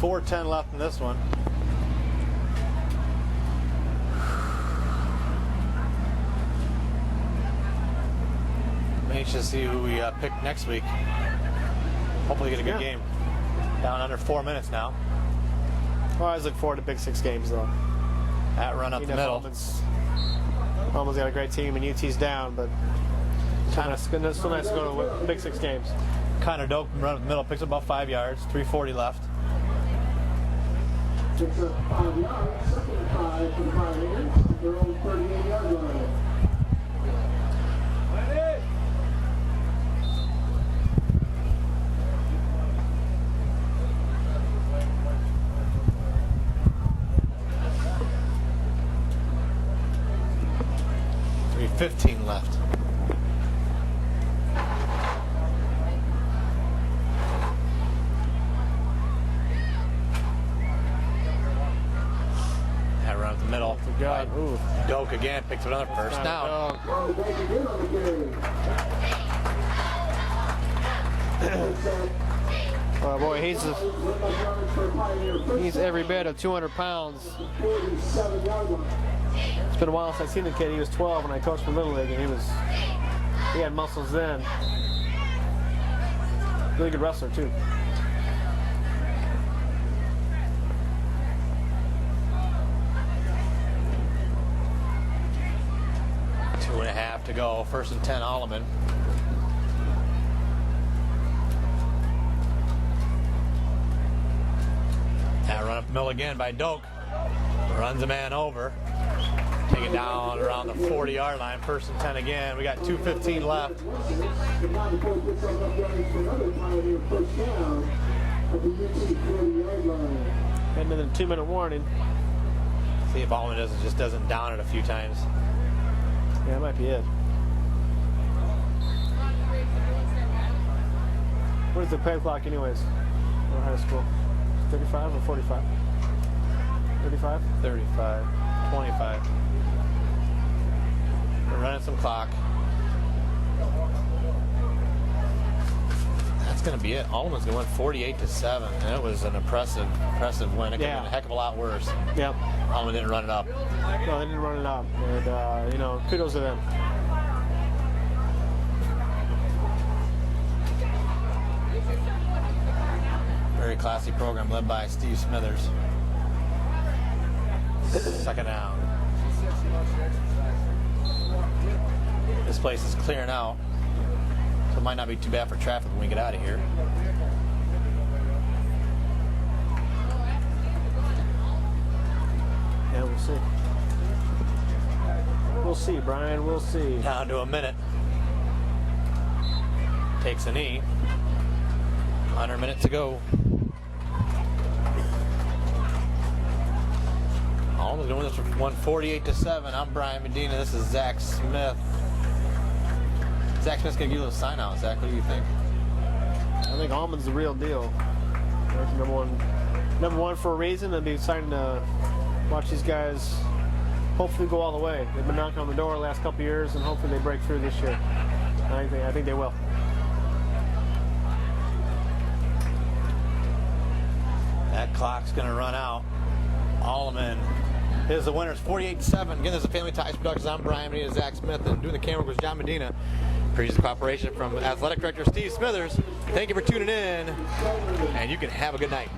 4:10 left in this one. I'm anxious to see who we pick next week. Hopefully get a good game. Down under 4 minutes now. Well, I always look forward to Big Six games, though. That run up the middle. Alleman's got a great team, and U.T.H.S down, but it's still nice to go to Big Six games. Kind of dope run up the middle. Picks up about 5 yards. 3:40 left. Picks up 5 yards, second and 5 for the Pioneers. Their own 38-yard line. 3:15 left. That run up the middle. God. Ooh. Doak again picks up another first down. Oh boy, he's every bit of 200 pounds. It's been a while since I've seen the kid. He was 12 when I coached for Little League, and he had muscles then. Really good wrestler too. Two and a half to go. 1st and 10, Alleman. That run up the middle again by Doak. Runs a man over. Take it down around the 40-yard line. 1st and 10 again. We got 2:15 left. And then a 2-minute warning. See if Alleman doesn't down it a few times. Yeah, that might be it. What is the play clock anyways? In high school? 35 or 45? 35? 35. 25. We're running some clock. That's going to be it. Alleman's going to win 48-7, and it was an impressive win. It could have been a heck of a lot worse. Yep. Alleman didn't run it up. No, they didn't run it up. And, kudos to them. Very classy program led by Steve Smithers. 2nd down. This place is clearing out, so it might not be too bad for traffic when we get out of here. Yeah, we'll see. We'll see, Brian. We'll see. Down to a minute. Takes a knee. Under a minute to go. Almost doing this for 148-7. I'm Brian Medina. This is Zach Smith. Zach Smith's gonna give you a sign out. Zach, what do you think? I think Alleman's the real deal. That's number one for a reason. I'd be excited to watch these guys hopefully go all the way. They've been knocking on the door the last couple of years, and hopefully they break through this year. I think they will. That clock's going to run out. Alleman is the winners, 48-7. Again, this is Family Ties Productions. I'm Brian Medina, Zach Smith, and doing the camera was John Medina. Appreciate the cooperation from Athletic Director Steve Smithers. Thank you for tuning in, and you can have a good night.